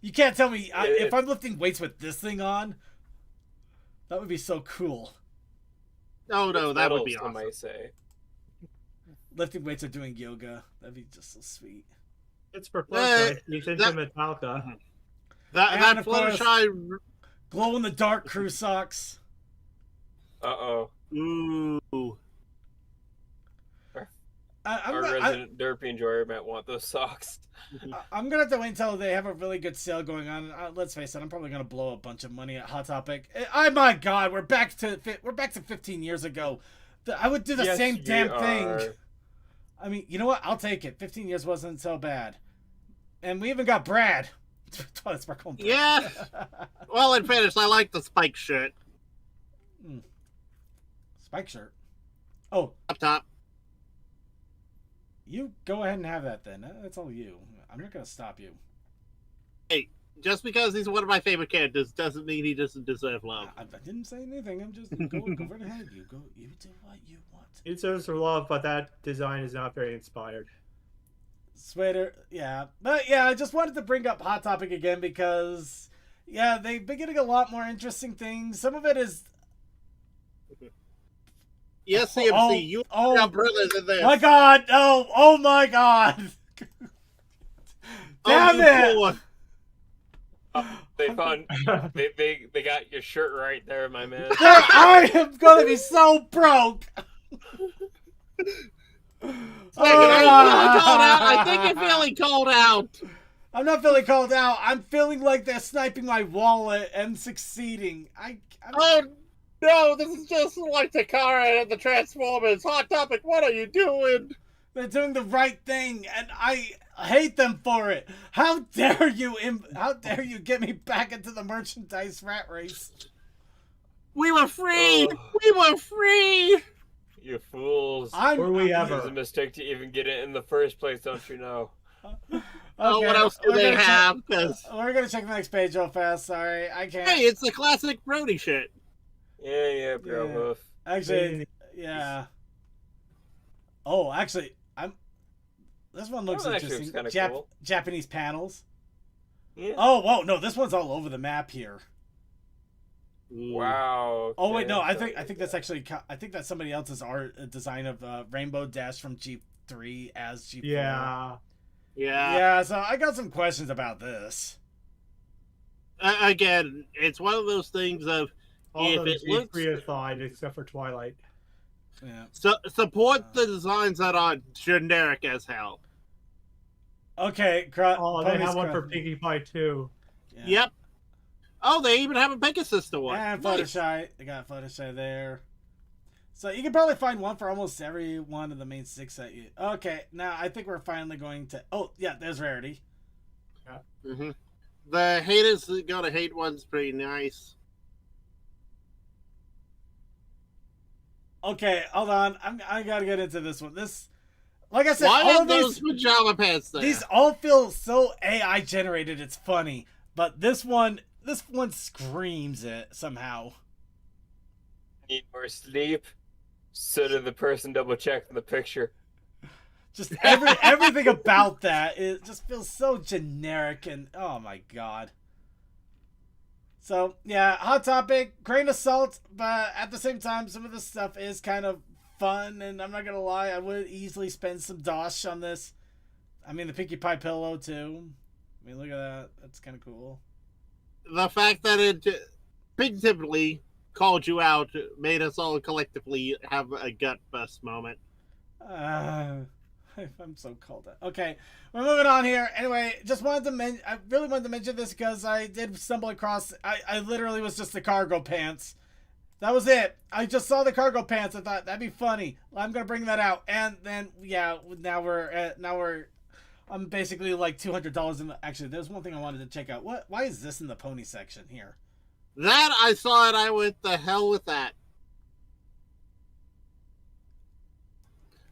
You can't tell me if I'm lifting weights with this thing on. That would be so cool. Oh no, that would be I awesome. might say. Lifting weights or doing yoga. That'd be just so sweet. It's for Fluttershy. He's into Metallica. That of course, Fluttershy. glow in the dark crew socks. Uh-oh. Ooh. Our resident derpy enjoyer might want those socks. I'm gonna have to wait until they have a really good sale going on. Let's face it, I'm probably gonna blow a bunch of money at Hot Topic. Oh my God, we're back to 15 years ago. I would do the same damn thing. I mean, you know what? I'll take it. 15 years wasn't so bad, and we even got Brad. Toilet Sparkle. Yeah. Well, in fairness, I like the spike shirt. Spike shirt. Oh, Up top. You go ahead and have that then. That's all you. I'm not going to stop you. Hey, just because he's one of my favorite characters doesn't mean he doesn't deserve love. I didn't say anything. I'm just go right ahead. You do what you want. He deserves for love, but that design is not very inspired. Sweater, yeah. But yeah, I just wanted to bring up Hot Topic again because, yeah, they've been getting a lot more interesting things. Some of it is... Yes, CMC, you and your brothers in this. My God, no! Oh my God! Damn it! They found they got your shirt right there, my man. I am gonna be so broke. I think you're feeling called out. I'm not feeling called out. I'm feeling like they're sniping my wallet and succeeding. Oh no, this is just like Takara and the Transformers. Hot Topic, what are you doing? They're doing the right thing, and I hate them for it. How dare you? How dare you get me back into the merchandise rat race? We were free. We were free. You fools! Were we It ever? was a mistake to even get it in the first place, don't you know? Okay, What else do they have? Because we're gonna check the next page real fast. Sorry, I can't. hey, it's the classic Brony shit. Yeah, bro. Yeah. Hoof. Actually, yeah. Oh, actually, this one looks That one actually interesting. looks kinda cool. Japanese panels. Yeah. Oh, whoa, no, this one's all over the map here. Wow. Oh wait, okay, no, I so- think that's actually that's somebody else's art design of Rainbow Dash from G3 as G4. Yeah. Yeah, so I got some questions about this. Again, it's one of those things of All if of it the looks G3 is fine except for Twilight. Yeah. support the designs that are generic as hell. Okay, Oh, they have one for Pinkie Pie too. Yeah. Yep. Oh, they even have a Pegasus to one. And Nice. Fluttershy. They got Fluttershy there. So you can probably find one for almost every one of the main 6 that you... Okay, now I think we're finally going to... Oh, yeah, there's Rarity. Mm-hmm. The haters gonna hate one's pretty nice. Okay, hold on. I gotta get into this one. This... Like I said, Why all are of those pajama pants there? these all feel so AI generated. It's funny, but this one screams it somehow. Need more sleep. So did the person double checked the picture. Just everything about that, it just feels so generic and oh my god. So yeah, hot topic, grain of salt, but at the same time, some of this stuff is kind of fun, and I'm not gonna lie, I would easily spend some dosh on this. I mean, the Pinkie Pie pillow too. I mean, look at that. That's kind of cool. The fact that it piggybackly called you out made us all collectively have a gut bust moment. I'm so called out. Okay, we're moving on here. Anyway, just wanted to I really wanted to mention this because I did stumble across. I literally was just the cargo pants. That was it. I just saw the cargo pants. I thought that'd be funny. I'm gonna bring that out, and then yeah, now we're. I'm basically like $200 in the. Actually, there's one thing I wanted to check out. Why is this in the pony section here? That I saw it. I went the hell with that.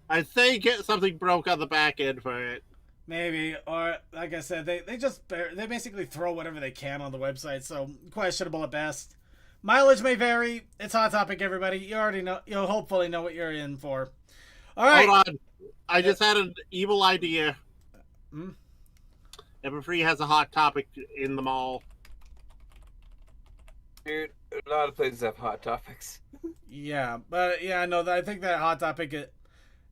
I think something broke on the back end for it. Maybe, or like I said, they basically throw whatever they can on the website, so questionable at best. Mileage may vary. It's Hot Topic, everybody. You already know. You'll hopefully know what you're in for. All right. Hold on. I just had an evil idea. Hmm? Everfree has a Hot Topic in the mall. Dude, a lot of places have hot topics. Yeah, but yeah, no, I think that Hot Topic.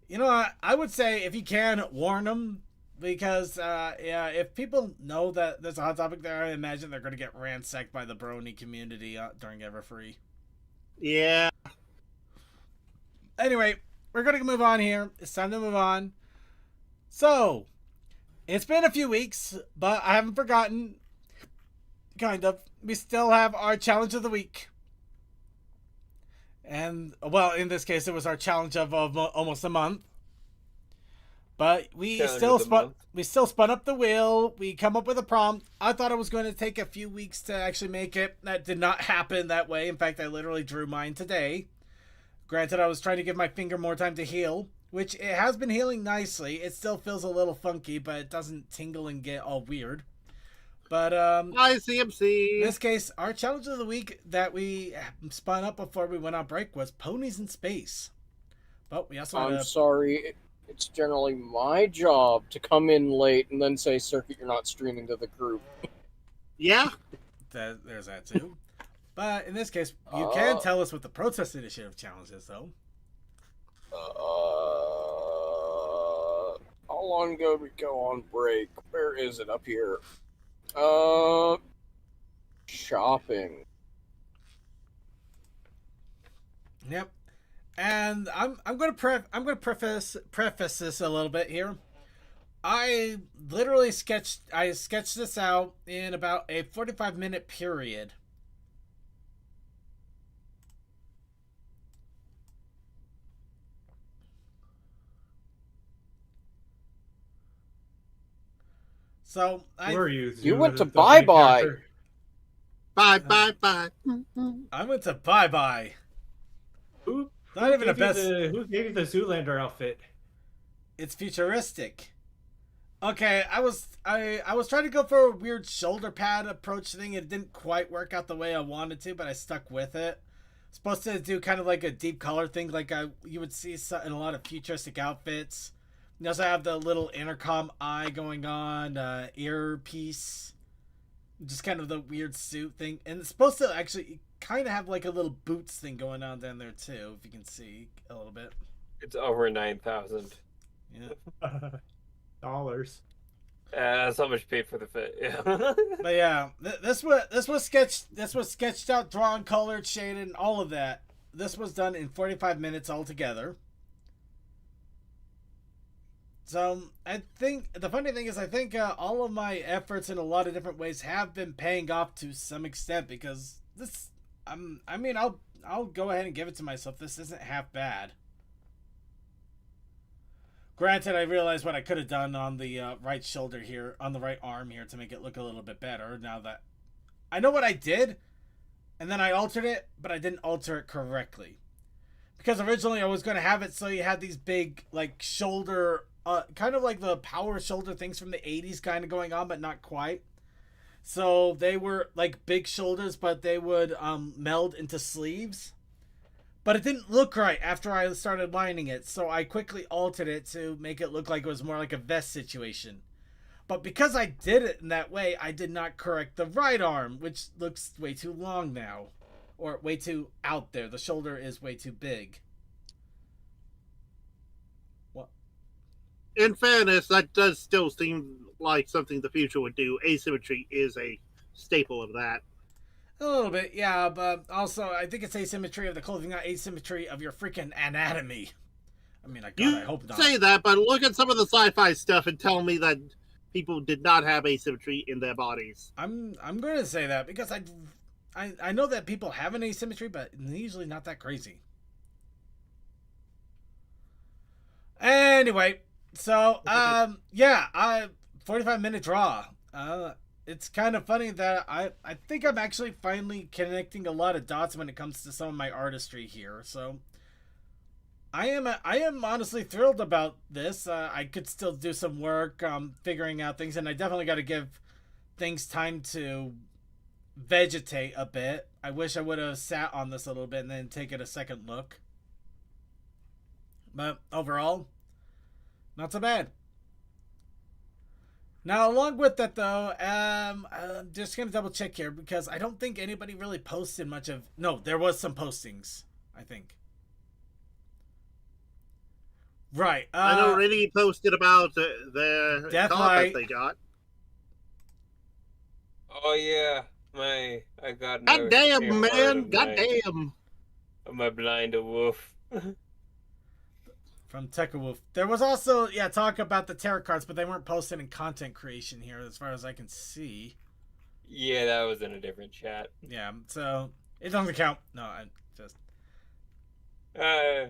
You know what? I would say if you can, warn them. Because, yeah, if people know that there's a Hot Topic there, I imagine they're going to get ransacked by the Brony community during Everfree. Yeah. Anyway, we're going to move on here. It's time to move on. So, it's been a few weeks, but I haven't forgotten. Kind of. We still have our Challenge of the Week. And, well, in this case, it was our challenge of almost a month. But we still spun up the wheel. We come up with a prompt. I thought it was going to take a few weeks to actually make it. That did not happen that way. In fact, I literally drew mine today. Granted, I was trying to give my finger more time to heal, which it has been healing nicely. It still feels a little funky, but it doesn't tingle and get all weird. But Hi, CMC. in this case, our challenge of the week that we spun up before we went on break was ponies in space. But we also I'm sorry. It's generally my job to come in late and then say, Circuit, you're not streaming to the group. Yeah. There's that too. But in this case, you can tell us what the Protest Initiative challenge is, though. How long ago did we go on break? Where is it? Up here. Shopping. Yep. And I'm going to preface this a little bit here. I literally sketched this out in about a 45-minute period. So Where are you? You went to the Bye main Bye. character? Bye, bye, bye. I went to Bye Bye. Who Not even the gave you best. Who gave you the Zoolander outfit? It's futuristic. Okay, I was trying to go for a weird shoulder pad approach thing. It didn't quite work out the way I wanted to, but I stuck with it. Supposed to do kind of like a deep color thing, like you would see in a lot of futuristic outfits. You also have the little intercom eye going on, earpiece, just kind of the weird suit thing, and it's supposed to actually kind of have like a little boots thing going on down there too, if you can see a little bit. It's over 9,000. Yeah. Dollars. That's how much paid for the fit. Yeah. But yeah, this was sketched out, drawn, colored, shaded, and all of that. This was done in 45 minutes altogether. So I think the funny thing is, I think all of my efforts in a lot of different ways have been paying off to some extent because this. I mean, I'll go ahead and give it to myself. This isn't half bad. Granted, I realized what I could have done on the right shoulder here, on the right arm here, to make it look a little bit better. Now that I know what I did, and then I altered it, but I didn't alter it correctly. Because originally I was going to have it so you had these big, like, shoulder, kind of like the power shoulder things from the 80s kind of going on, but not quite. So they were like big shoulders, but they would meld into sleeves. But it didn't look right after I started lining it, so I quickly altered it to make it look like it was more like a vest situation. But because I did it in that way, I did not correct the right arm, which looks way too long now. Or way too out there. The shoulder is way too big. What? In fairness, that does still seem like something the future would do. Asymmetry is a staple of that. A little bit, yeah, but also I think it's asymmetry of the clothing, not asymmetry of your freaking anatomy. I mean, I hope not. Say that, but look at some of the sci-fi stuff and tell me that people did not have asymmetry in their bodies. I'm going to say that because I know that people have an asymmetry, but usually not that crazy. Anyway, so 45-minute draw. It's kind of funny that I think I'm actually finally connecting a lot of dots when it comes to some of my artistry here. So I am honestly thrilled about this. I could still do some work figuring out things, and I definitely got to give things time to vegetate a bit. I wish I would have sat on this a little bit and then taken a second look. But overall, not so bad. Now, along with that, though, I'm just going to double check here because I don't think anybody really posted much of... No, there was some postings, I think. Right. I know Rennie posted about their car that they got. Oh, yeah. I got God damn, man. God damn. My blind wolf. From Tekawolf. There was also, talk about the tarot cards, but they weren't posted in content creation here as far as I can see. Yeah, that was in a different chat. Yeah, so it doesn't count. No, I just... Yeah.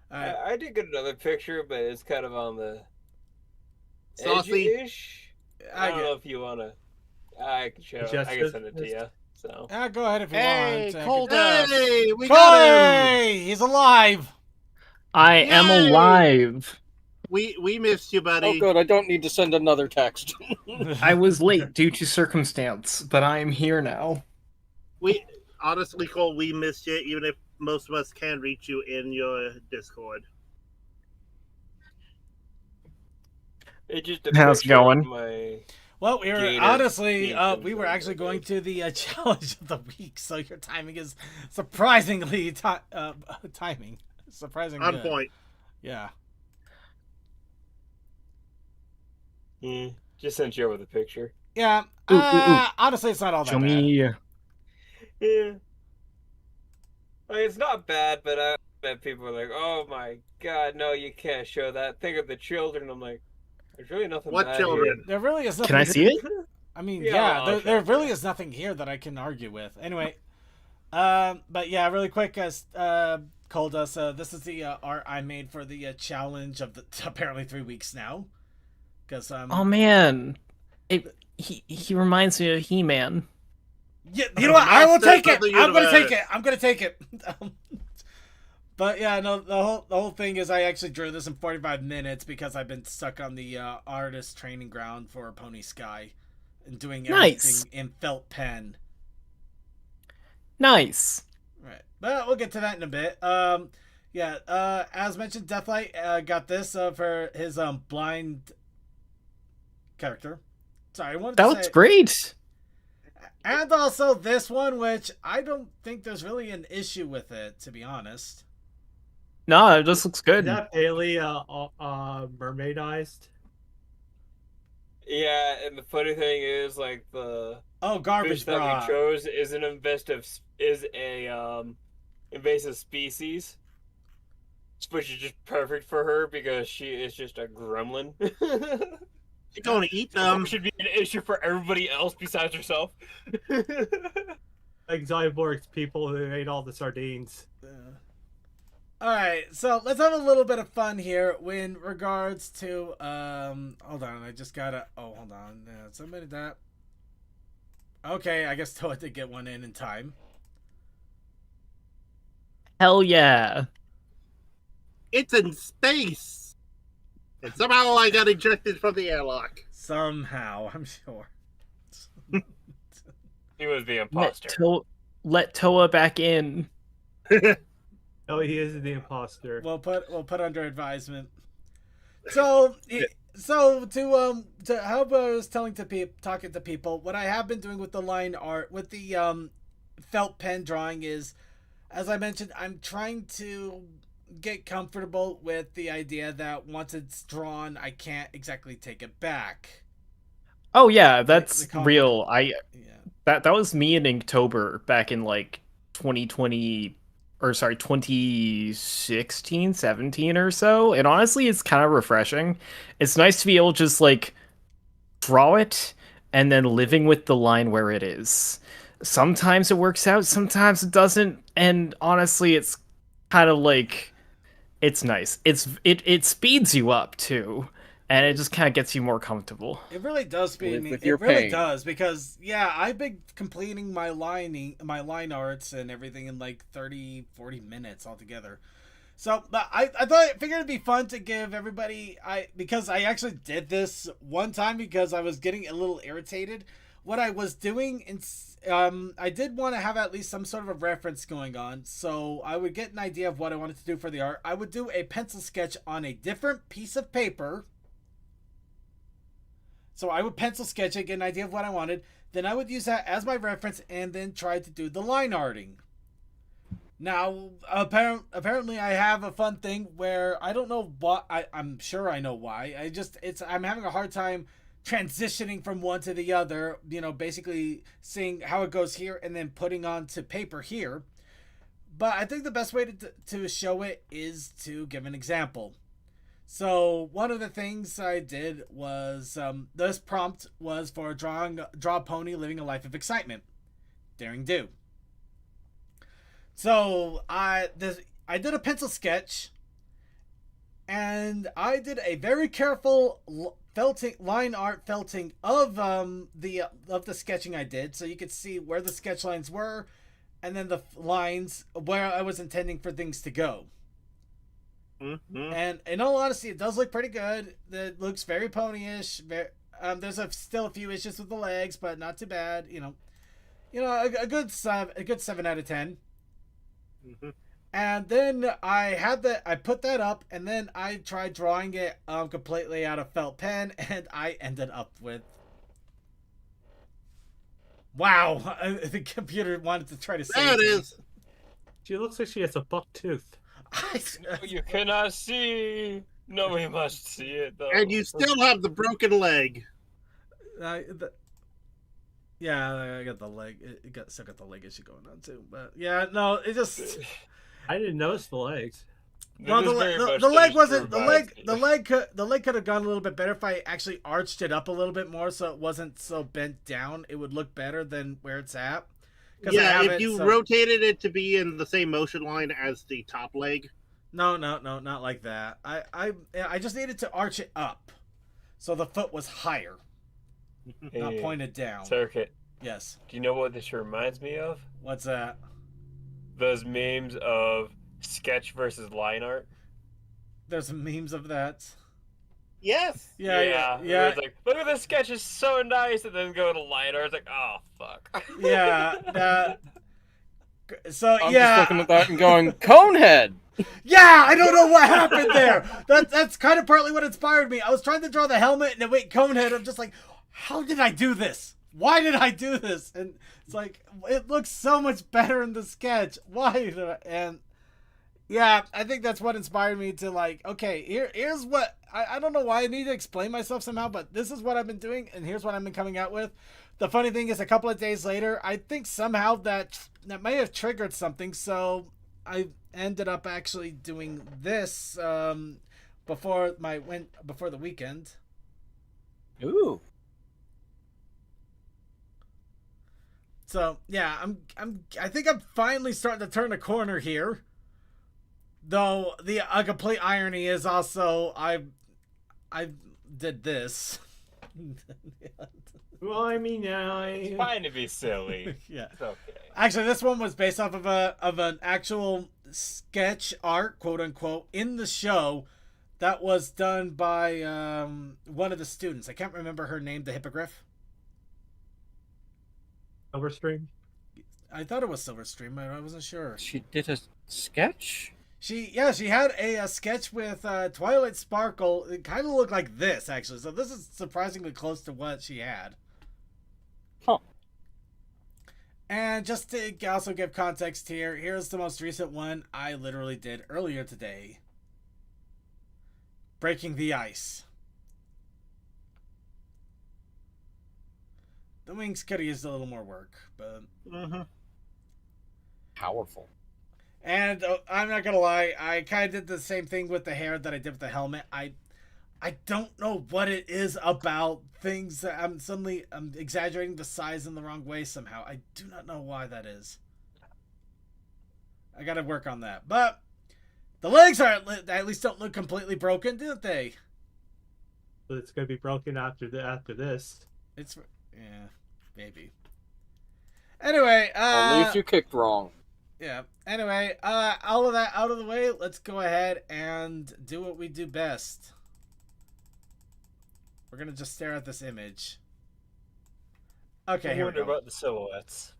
I did get another picture, but it's kind of on the edge-ish. I don't know if you want to... I can show it. I can send it to you. So. Go ahead if you want. Hey, we got him! He's alive! I am alive. We missed you, buddy. Oh, good. I don't need to send another text. I was late due to circumstance, but I am here now. Honestly, Cole, we missed you, even if most of us can reach you in your Discord. It just how's it going? Well, we were honestly, we were actually going to the challenge of the week, so your timing is surprisingly timing. Surprisingly on point. Yeah. Just sent you over the picture. Yeah. Honestly, it's not all that Show bad. me. Yeah. It's not bad, but I bet people are like, "Oh my god, no, you can't show that." Think of the children. I'm like, there's really nothing. What bad children? Here. There really is nothing. Can I see it? I mean, there really is nothing here that I can argue with. Anyway, but yeah, really quick, as Cole does, this is the art I made for the challenge of the apparently 3 weeks now. Because oh man, he reminds me of He-Man. Yeah, you know what? I will take it. I'm gonna take it. But yeah, no, the whole thing is I actually drew this in 45 minutes because I've been stuck on the artist training ground for Pony Sky and doing everything in felt pen. Nice. Right, but we'll get to that in a bit. As mentioned, Deathlight got this for his blind character. Sorry, I wanted to say... That looks great. And also this one, which I don't think there's really an issue with it, to be honest. No, it just looks good. Is that Haley mermaidized? Yeah, and the funny thing is, like, the garbage fish that we chose is an invasive species. which is just perfect for her because she is just a gremlin. She's going to eat Or them. should be an issue for everybody else besides herself. Like Zyborg's people who ate all the sardines. Alright, so let's have a little bit of fun here in regards to, hold on, I just gotta, hold on, somebody that, okay, I guess Toa did get one in time. Hell yeah. It's in space. And somehow I got ejected from the airlock. Somehow, I'm sure. He was the imposter. Let Toa back in. Oh, he is the imposter. We'll put under advisement. So to how I was talking to people, what I have been doing with the line art with the felt pen drawing is, as I mentioned, I'm trying to get comfortable with the idea that once it's drawn, I can't exactly take it back. Oh yeah, that's the real. Yeah. That was me in Inktober back in like 2020 or sorry 2016 17 or so, and honestly it's kind of refreshing. It's nice to be able to just like draw it and then living with the line where it is. Sometimes it works out, sometimes it doesn't, and honestly it's kind of like it's nice. It speeds you up too, and it just kind of gets you more comfortable. It really does speed Live me. with It your really pain. does, because yeah, I've been completing my line arts and everything in like 30-40 minutes altogether. So, but I figured it'd be fun to give everybody, because I actually did this one time because I was getting a little irritated. What I was doing, I did want to have at least some sort of a reference going on, so I would get an idea of what I wanted to do for the art. I would do a pencil sketch on a different piece of paper. So I would pencil sketch it, get an idea of what I wanted. Then I would use that as my reference and then try to do the line arting. Now, apparently I have a fun thing where I don't know what, I'm sure I know why. I'm having a hard time transitioning from one to the other, basically seeing how it goes here and then putting onto paper here. But I think the best way to show it is to give an example. So one of the things I did was, this prompt was for draw a pony living a life of excitement. Daring do. So I did a pencil sketch, and I did a very careful line art felting of the sketching I did, so you could see where the sketch lines were, and then the lines where I was intending for things to go. Mm-hmm. And in all honesty, it does look pretty good. It looks very pony-ish. There's still a few issues with the legs, but not too bad. A good 7 out of 10. Mm-hmm. And then I put that up, and then I tried drawing it completely out of felt pen, and I ended up with, wow, the computer wanted to try to say There it is. She looks like she has a buck tooth. No, you cannot see. No, we must see it though. And you still have the broken leg. Yeah, I got the leg. Still got the leg issue going on too. But yeah, no, it just. I didn't notice the legs. No, the leg wasn't the leg could have gone a little bit better if I actually arched it up a little bit more, so it wasn't so bent down. It would look better than where it's at. Yeah, if you rotated it to be in the same motion line as the top leg. No, not like that. I just needed to arch it up, so the foot was higher, not pointed down. Circuit. Yes. Do you know what this reminds me of? What's that? Those memes of sketch versus line art. There's memes of that. Yes. Yeah. Where it's like, look at this sketch, is so nice, and then go to line art. It's like, oh fuck. Yeah. So I'm yeah. just looking at that and going, Conehead. Yeah, I don't know what happened there. That's kind of partly what inspired me. I was trying to draw the helmet and then wait, Conehead. I'm just like, how did I do this? Why did I do this? And it's like, it looks so much better in the sketch. Why did I? And yeah, I think that's what inspired me to like, okay, here's what, I don't know why I need to explain myself somehow, but this is what I've been doing, and here's what I've been coming out with. The funny thing is, a couple of days later, I think somehow that may have triggered something, so I ended up actually doing this before the weekend. Ooh. So yeah, I think I'm finally starting to turn a corner here. Though a complete irony is also I did this. Well, I mean, It's fine to be silly. Yeah. It's okay. Actually, this one was based off of an actual sketch art, quote unquote, in the show that was done by one of the students. I can't remember her name. The hippogriff. Silverstream. I thought it was Silverstream, but I wasn't sure. She did a sketch? She had a sketch with Twilight Sparkle. It kind of looked like this, actually. So this is surprisingly close to what she had. Huh. And just to also give context here, here's the most recent one I literally did earlier today. Breaking the ice. The wings could have used a little more work, but... Powerful. And I'm not gonna lie, I kind of did the same thing with the hair that I did with the helmet. I don't know what it is about things that I'm exaggerating the size in the wrong way somehow. I do not know why that is. I gotta work on that. But the legs at least don't look completely broken, didn't they? But it's gonna be broken after this. It's yeah, maybe. Anyway, Only if you kicked wrong. Yeah. Anyway, all of that out of the way, let's go ahead and do what we do best. We're gonna just stare at this image. Okay, I here we wonder go. about the silhouettes.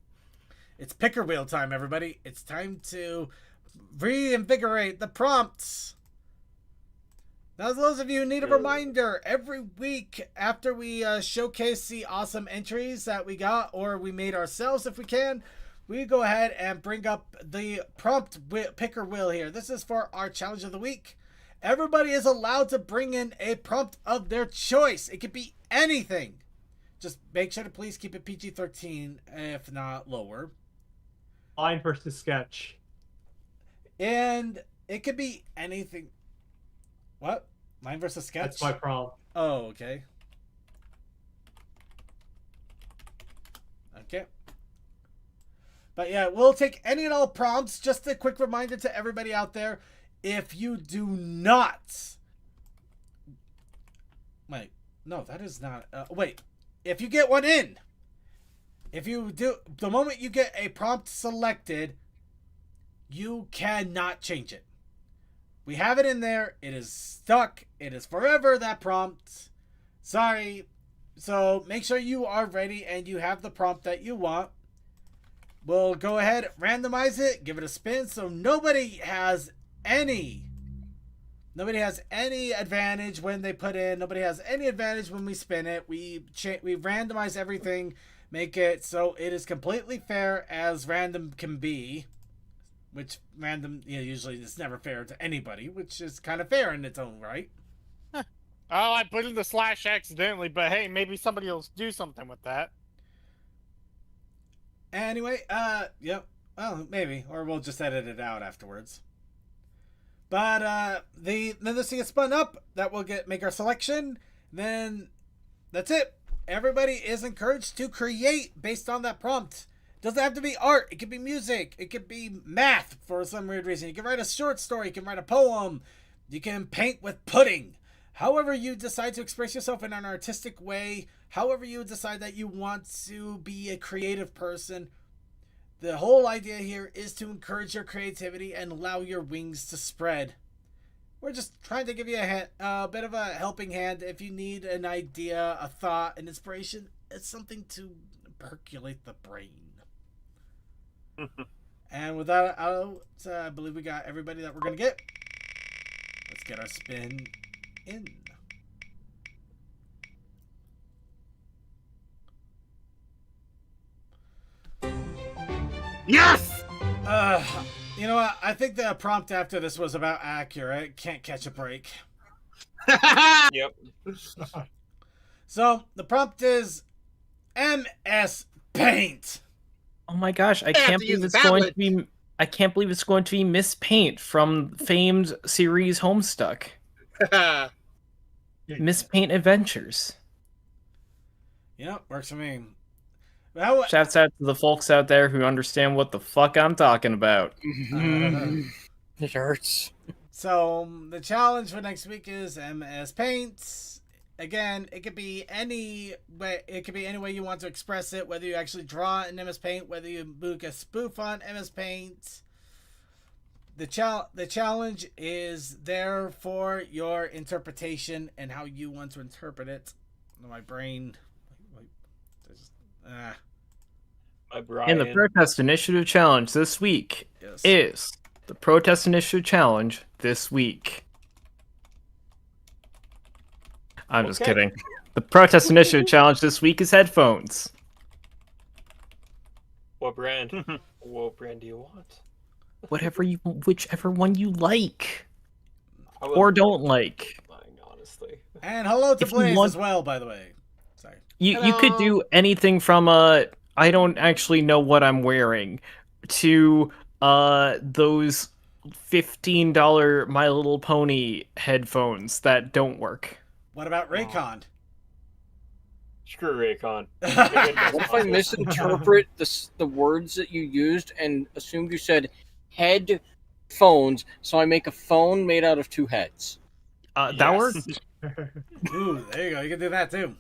It's picker wheel time, everybody. It's time to reinvigorate the prompts. Now, those of you who need a reminder, every week after we showcase the awesome entries that we got, or we made ourselves if we can, we go ahead and bring up the prompt picker wheel here. This is for our challenge of the week. Everybody is allowed to bring in a prompt of their choice. It could be anything. Just make sure to please keep it PG-13, if not lower. Line versus sketch. And it could be anything. What? Line versus sketch? That's my prompt. Oh, okay. Okay. But yeah, we'll take any and all prompts. Just a quick reminder to everybody out there. If you do not... Wait. No, that is not... wait. If you get one in. If you do... The moment you get a prompt selected, you cannot change it. We have it in there. It is stuck. It is forever, that prompt. Sorry. So make sure you are ready and you have the prompt that you want. We'll go ahead, randomize it, give it a spin, so nobody has any advantage when they put in. Nobody has any advantage when we spin it. We randomize everything, make it so it is completely fair as random can be. Which random, usually is never fair to anybody, which is kind of fair in its own right. Oh, I put in the slash accidentally, but hey, maybe somebody will do something with that. Anyway, yep. Well, maybe, or we'll just edit it out afterwards. But then this thing is spun up. That will make our selection. Then that's it. Everybody is encouraged to create based on that prompt. Doesn't have to be art. It could be music. It could be math for some weird reason. You can write a short story. You can write a poem. You can paint with pudding. However you decide to express yourself in an artistic way, however you decide that you want to be a creative person, the whole idea here is to encourage your creativity and allow your wings to spread. We're just trying to give you a bit of a helping hand if you need an idea, a thought, an inspiration. It's something to percolate the brain. And with that out, I believe we got everybody that we're going to get. Let's get our spin in. Yes! You know what? I think the prompt after this was about accurate. Can't catch a break. Yep. So, the prompt is MS Paint. Oh my gosh, I have can't to believe use it's going to ballot. be I can't believe it's going to be Miss Paint from famed series Homestuck. Miss Paint Adventures. Yep, works for me. Well, Shouts out to the folks out there who understand what the fuck I'm talking about. It hurts. so the challenge for next week is MS Paint. Again, it could be any way. It could be any way you want to express it. Whether you actually draw in MS Paint, whether you book a spoof on MS Paint. The challenge is there for your interpretation and how you want to interpret it. My brain. My Brian. And the Protest Initiative Challenge this week is the Protest Initiative Challenge this week. I'm just kidding. The Protest Initiative Challenge this week is headphones. What brand? What brand do you want? Whichever one you like I would or don't like. mind, honestly. And hello to If you Blaze want- as well, by the way. Sorry. You could do anything from I don't actually know what I'm wearing to those $15 My Little Pony headphones that don't work. What about Raycon? Screw Raycon. What if I misinterpret the words that you used and assumed you said headphones, so I make a phone made out of two heads? That Yes. works. Ooh, there you go. You can do that too.